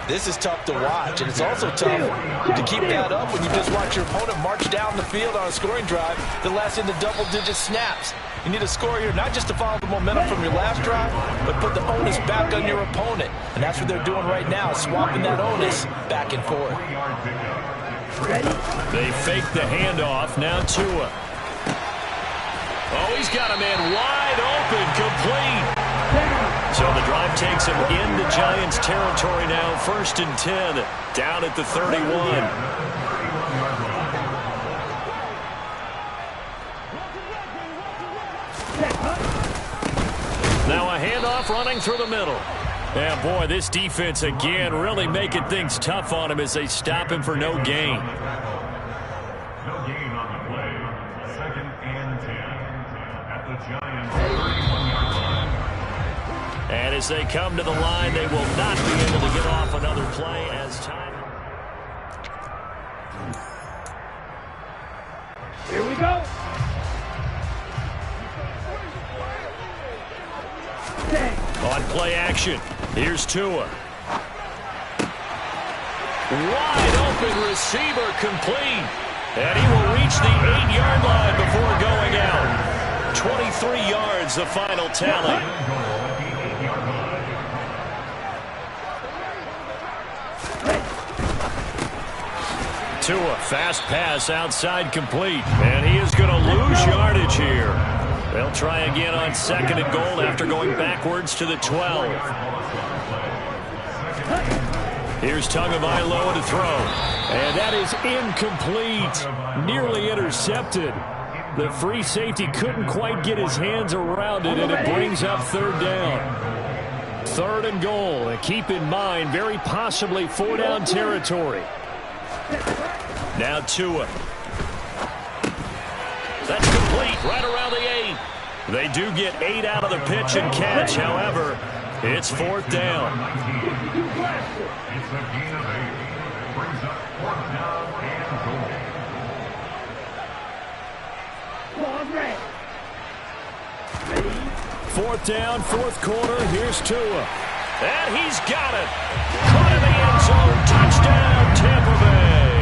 Speaker 6: this is tough to watch, and it's also tough to keep that up when you just watch your opponent march down the field on a scoring drive that lasts into double-digit snaps. You need a score here, not just to follow the momentum from your last drive, but put the onus back on your opponent, and that's what they're doing right now, swapping that onus back and forth.
Speaker 7: They fake the handoff, now Tua. Oh, he's got a man wide open, complete. So the drive takes him into Giants territory now, 1st and 10, down at the 31. Now a handoff running through the middle. And boy, this defense again really making things tough on him as they stop him for no gain.
Speaker 8: No gain on the play. 2nd and 10 at the Giants 31-yard line.
Speaker 7: And as they come to the line, they will not be able to get off another play as time.
Speaker 5: Here we go.
Speaker 7: On play action, here's Tua. Wide open receiver complete. And he will reach the 8-yard line before going out. 23 yards, the final tally. Tua, fast pass outside complete. And he is going to lose yardage here. They'll try again on 2nd and goal after going backwards to the 12. Here's Tagovailoa to throw. And that is incomplete. Nearly intercepted. The free safety couldn't quite get his hands around it, and it brings up 3rd down. 3rd and goal. And keep in mind, very possibly 4-down territory. Now Tua. That's complete right around the 8. They do get 8 out of the pitch and catch. However, it's 4th down.
Speaker 8: It's a gain of 8. Brings up 4th down and goal.
Speaker 7: Fourth down, 4th quarter. Here's Tua. And he's got it. Caught in the end zone. Touchdown, Tampa Bay.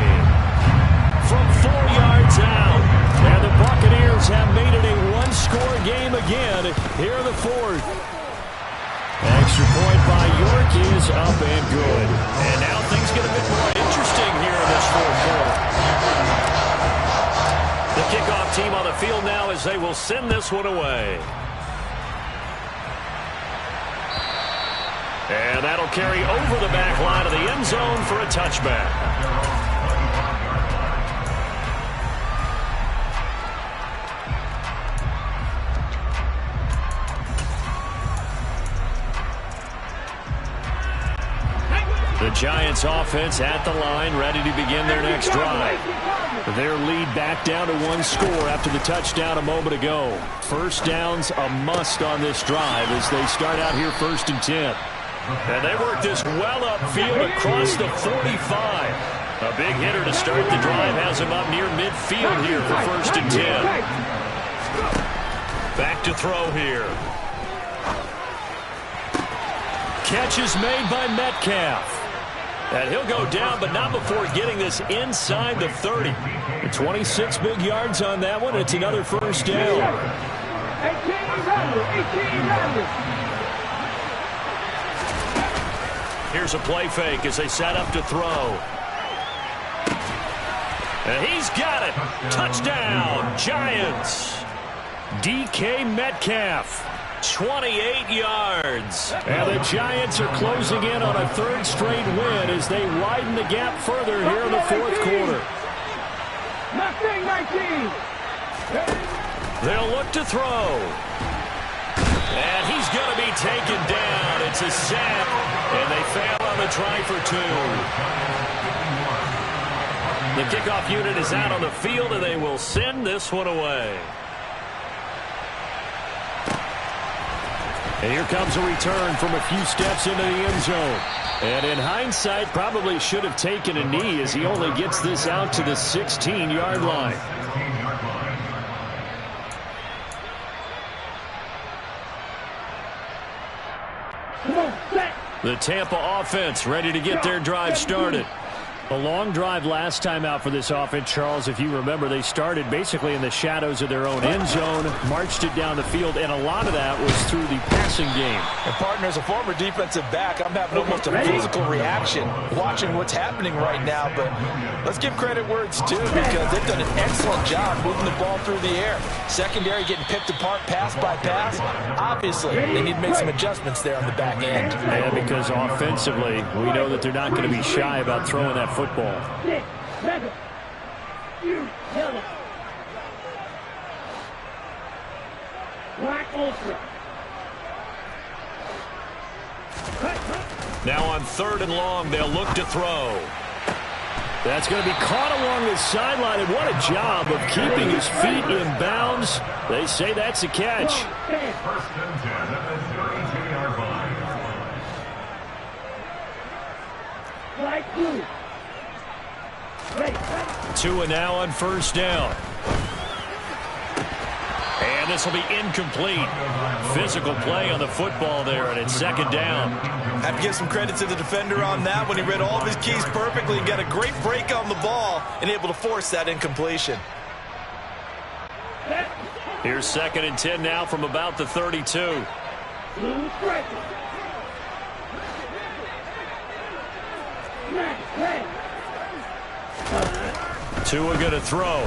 Speaker 7: From 4 yards out. And the Buccaneers have made it a one-score game again here in the 4th. Extra point by York is up and good. And now things get a bit more interesting here in this 4th quarter. The kickoff team on the field now as they will send this one away. And that'll carry over the back line of the end zone for a touchback. The Giants offense at the line, ready to begin their next drive. Their lead back down to 1 score after the touchdown a moment ago. 1st down's a must on this drive as they start out here 1st and 10. And they work this well upfield across the 45. A big hitter to start the drive has him up near midfield here for 1st and 10. Back to throw here. Catch is made by Metcalf. And he'll go down, but not before getting this inside the 30. 26 big yards on that one. It's another 1st down.
Speaker 5: 18.
Speaker 7: Here's a play fake as they set up to throw. And he's got it. Touchdown, Giants. DK Metcalf, 28 yards. And the Giants are closing in on a 3rd straight win as they widen the gap further here in the 4th quarter.
Speaker 5: 19.
Speaker 7: They'll look to throw. And he's going to be taken down. It's a sack, and they fail on the try for 2. The kickoff unit is out on the field, and they will send this one away. And here comes a return from a few steps into the end zone. And in hindsight, probably should have taken a knee as he only gets this out to the 16-yard line.
Speaker 5: Come on, set.
Speaker 3: The Tampa offense ready to get their drive started. A long drive last time out for this offense, Charles. If you remember, they started basically in the shadows of their own end zone, marched it down the field, and a lot of that was through the passing game.
Speaker 4: And partner, as a former defensive back, I'm having almost a physical reaction watching what's happening right now. But let's give credit where it's due, because they've done an excellent job moving the ball through the air. Secondary getting picked apart pass by pass. Obviously, they need to make some adjustments there on the back end.
Speaker 3: Yeah, because offensively, we know that they're not going to be shy about throwing that football.
Speaker 5: Six, seven. You, yellow. Black ultra.
Speaker 3: Now on 3rd and long, they'll look to throw. That's going to be caught along the sideline, and what a job of keeping his feet in bounds. They say that's a catch.
Speaker 8: First and 10 at the 32-yard line.
Speaker 5: Black blue.
Speaker 3: Tua now on 1st down. And this will be incomplete. Physical play on the football there, and it's 2nd down.
Speaker 6: Have to give some credit to the defender on that when he read all of his keys perfectly and got a great break on the ball and able to force that incompletion.
Speaker 3: Here's 2nd and 10 now from about the 32.
Speaker 5: Blue striker.
Speaker 3: Tua going to throw.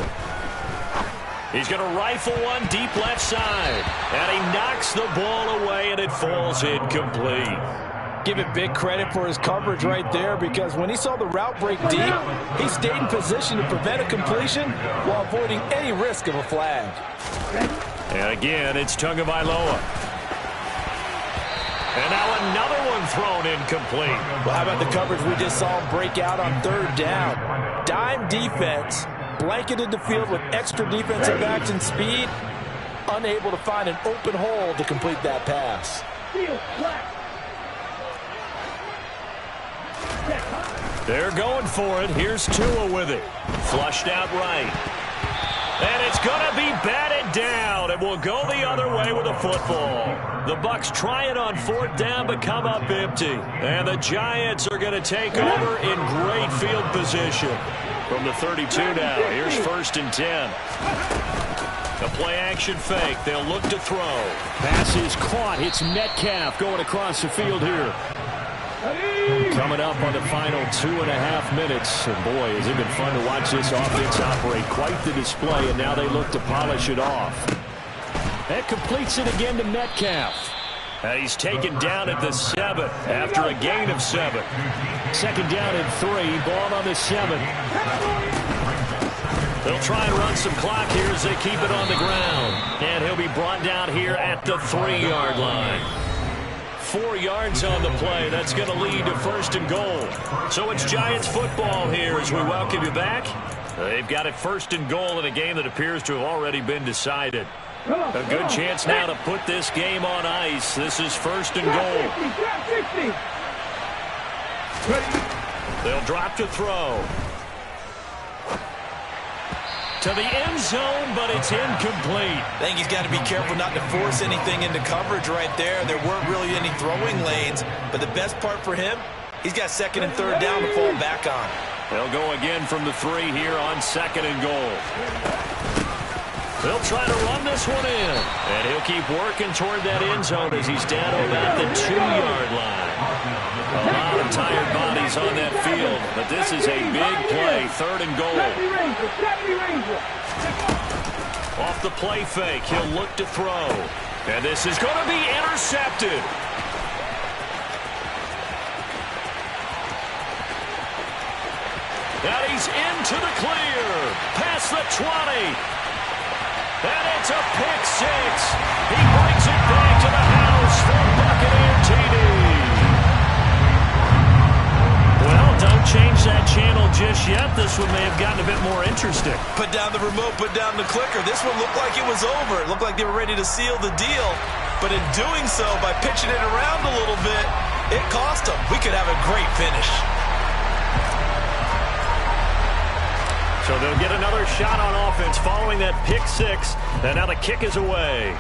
Speaker 3: He's going to rifle one deep left side. And he knocks the ball away, and it falls incomplete.
Speaker 4: Give it big credit for his coverage right there, because when he saw the route break deep, he stayed in position to prevent a completion while avoiding any risk of a flag.
Speaker 3: And again, it's Tagovailoa. And now another one thrown incomplete.
Speaker 4: Well, how about the coverage we just saw him break out on 3rd down? Dime defense, blanketed the field with extra defensive backs and speed, unable to find an open hole to complete that pass.
Speaker 3: They're going for it. Here's Tua with it. Flushed out right. And it's going to be batted down, and will go the other way with the football. The Bucs try it on 4th down, but come up empty. And the Giants are going to take over in great field position. From the 32 now, here's 1st and 10. A play-action fake. They'll look to throw.
Speaker 7: Pass is caught. It's Metcalf going across the field here.
Speaker 3: Coming up on the final 2.5 minutes. And boy, has it been fun to watch this offense operate. Quite the display, and now they look to polish it off. That completes it again to Metcalf. He's taken down at the 7 after a gain of 7. 2nd down and 3. Ball on the 7. They'll try and run some clock here as they keep it on the ground. And he'll be brought down here at the 3-yard line. 4 yards on the play. That's going to lead to 1st and goal. So it's Giants football here as we welcome you back. They've got it 1st and goal in a game that appears to have already been decided. A good chance now to put this game on ice. This is 1st and goal. They'll drop to throw. To the end zone, but it's incomplete.
Speaker 6: I think he's got to be careful not to force anything into coverage right there. There weren't really any throwing lanes, but the best part for him, he's got 2nd and 3rd down to fall back on.
Speaker 3: They'll go again from the 3 here on 2nd and goal. They'll try to run this one in, and he'll keep working toward that end zone as he's down to about the 2-yard line. A lot of tired bodies on that field, but this is a big play, 3rd and goal. Off the play fake, he'll look to throw, and this is going to be intercepted. And he's into the clear, past the 20. And it's a pick 6. He brings it back to the house for Buccaneer TD. Well, don't change that channel just yet. This one may have gotten a bit more interesting.
Speaker 6: Put down the remote, put down the clicker. This one looked like it was over. It looked like they were ready to seal the deal. But in doing so, by pitching it around a little bit, it cost them. We could have a great finish.
Speaker 3: So they'll get another shot on offense following that pick 6. And now the kick is away.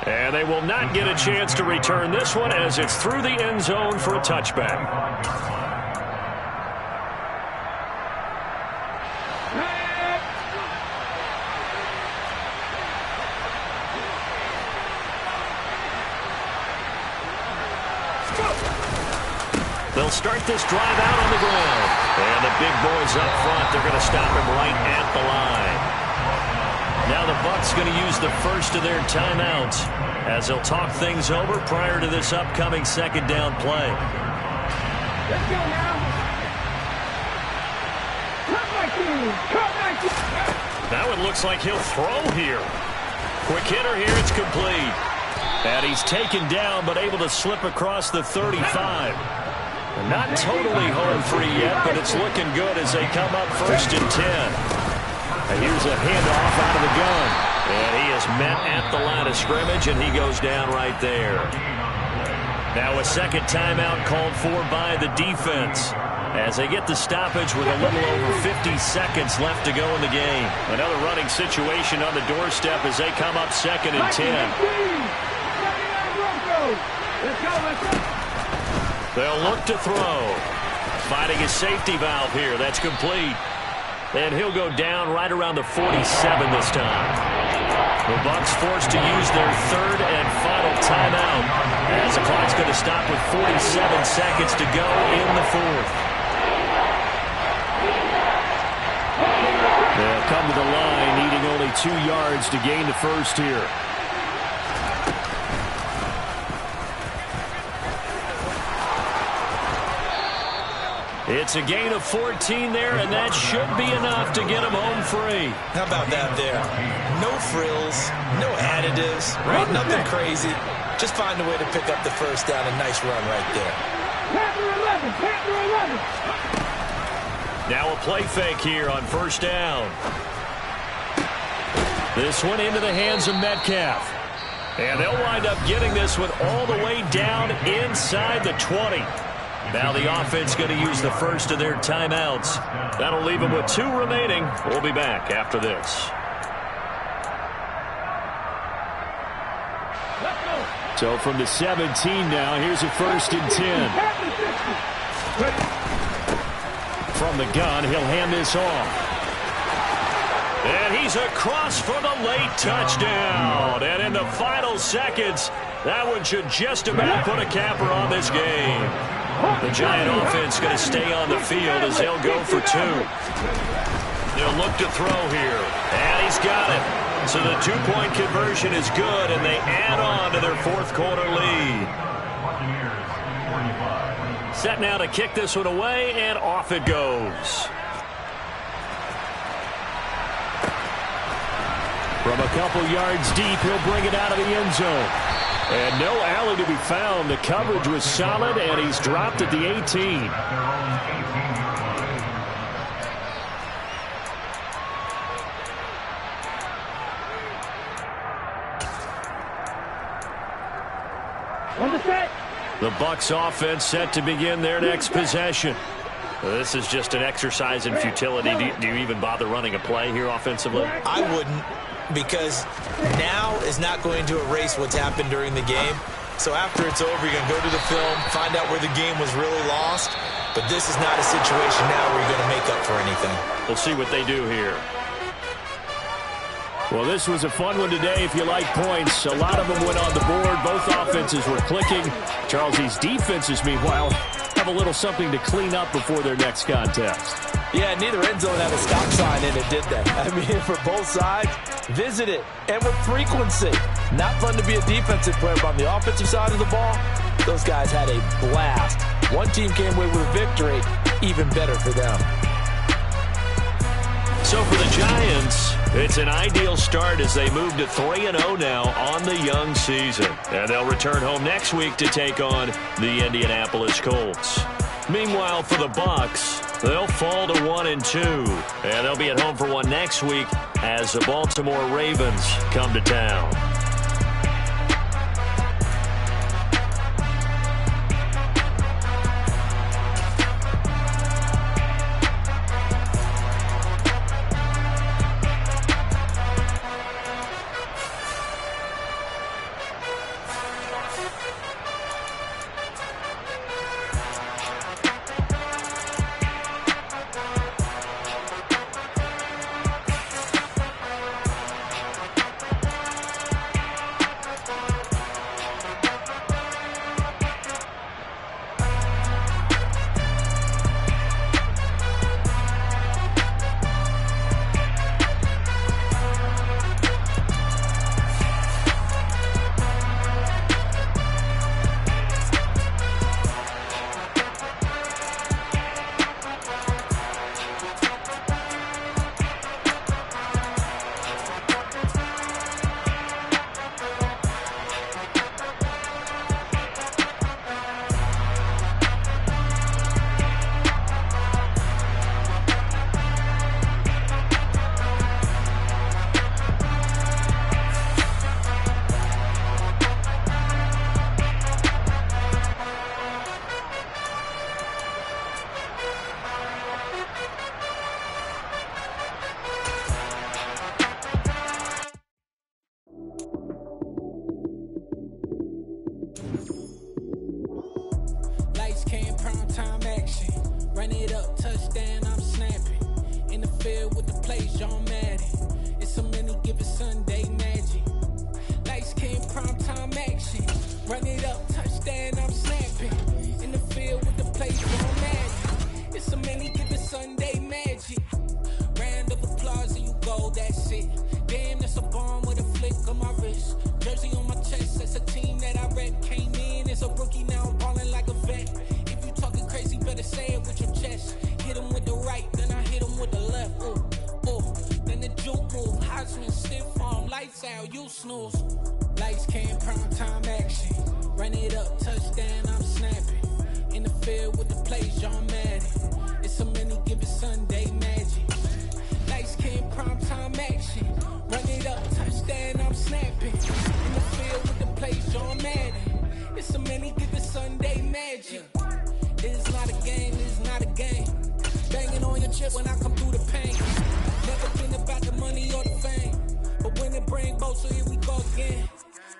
Speaker 3: And they will not get a chance to return this one as it's through the end zone for a touchback. They'll start this drive out on the ground. And the big boys up front, they're going to stop him right at the line. Now the Bucs going to use the first of their timeouts as they'll talk things over prior to this upcoming second down play.
Speaker 5: Let's go now.
Speaker 3: Now it looks like he'll throw here. Quick hitter here, it's complete. And he's taken down but able to slip across the 35. Not totally home free yet, but it's looking good as they come up 1st and 10. And here's a handoff out of the gun. And he is met at the line of scrimmage, and he goes down right there. Now a second timeout called for by the defense as they get the stoppage with a little over 50 seconds left to go in the game. Another running situation on the doorstep as they come up 2nd and 10.
Speaker 5: Let's go.
Speaker 3: They'll look to throw. Finding his safety valve here. That's complete. And he'll go down right around the 47 this time. The Bucs forced to use their third and final timeout as the clock's going to stop with 47 seconds to go in the fourth. They'll come to the line needing only 2 yards to gain the first here. It's a gain of 14 there, and that should be enough to get them home free.
Speaker 6: How about that there? No frills, no additives, right? Nothing crazy. Just find a way to pick up the first down. A nice run right there.
Speaker 3: Now a play fake here on 1st down. This one into the hands of Metcalf. And they'll wind up getting this one all the way down inside the 20. Now the offense going to use the first of their timeouts. That'll leave them with 2 remaining. We'll be back after this. So from the 17 now, here's a 1st and 10. From the gun, he'll hand this off. And he's across for the late touchdown. And in the final seconds, that one should just about put a capper on this game. The Giant offense going to stay on the field as they'll go for 2. They'll look to throw here. And he's got it. So the 2-point conversion is good, and they add on to their 4th quarter lead. Set now to kick this one away, and off it goes. From a couple yards deep, he'll bring it out of the end zone. And no alley to be found. The coverage was solid, and he's dropped at the 18. The Bucs offense set to begin their next possession. This is just an exercise in futility. Do you even bother running a play here offensively?
Speaker 6: I wouldn't, because now is not going to erase what's happened during the game. So after it's over, you're going to go to the film, find out where the game was really lost. But this is not a situation now where you're going to make up for anything.
Speaker 3: We'll see what they do here. Well, this was a fun one today if you like points. A lot of them went on the board. Both offenses were clicking. Charles, these defenses, meanwhile, have a little something to clean up before their next contest.
Speaker 4: Yeah, neither end zone had a stop sign, and it did that. I mean, for both sides, visit it, and with frequency. Not fun to be a defensive player, but on the offensive side of the ball, those guys had a blast. One team came away with a victory, even better for them.
Speaker 3: So for the Giants, it's an ideal start as they move to 3-0 now on the young season. And they'll return home next week to take on the Indianapolis Colts. Meanwhile, for the Bucs, they'll fall to 1-2. And they'll be at home for one next week as the Baltimore Ravens come to town.
Speaker 9: field with the plays, John Madden. It's a many given Sunday magic. Lights came primetime action. Run it up, touchdown, I'm snapping. In the field with the plays, John Madden. It's a many given Sunday magic. Round of applause and you go, that's it. Damn, that's a bomb with a flick on my wrist. Jersey on my chest, that's a team that I rep. Came in as a rookie, now I'm ballin' like a vet. If you talking crazy, better say it with your chest. Hit him with the right, then I hit him with the left. Ooh, ooh. Then the juke move, Heisman, stiff arm, lights out, you snooze. Lights came, prime time action. Run it up, touchdown, I'm snapping. In the field with the plays, John Madden. It's a many given Sunday magic. Lights came, prime time action. Run it up, touchdown, I'm snapping. In the field with the plays, John Madden. It's a many given Sunday magic. It's not a game, it's not a game. Banging on your chip when I come through the pain. Never been about the money or the fame. But when it bring both, so here we go again.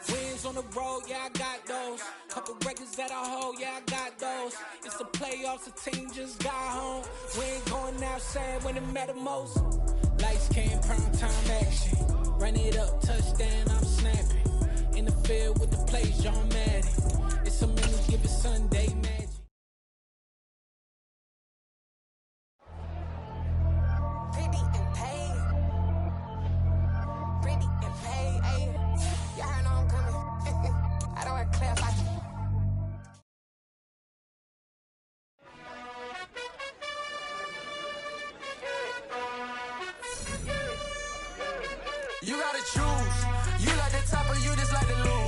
Speaker 9: Wins on the road, yeah, I got those. Couple records that I hold, yeah, I got those. It's the playoffs, the team just got home. We ain't going outside when it matter most. Lights came, prime time action. Run it up, touchdown, I'm snapping. In the field with the plays, John Madden. It's a many given Sunday magic.
Speaker 2: Pretty and paid. Pretty and paid, ayy. Y'all heard I'm coming. I don't want to clarify.
Speaker 10: You gotta choose. You like the top or you just like the lose.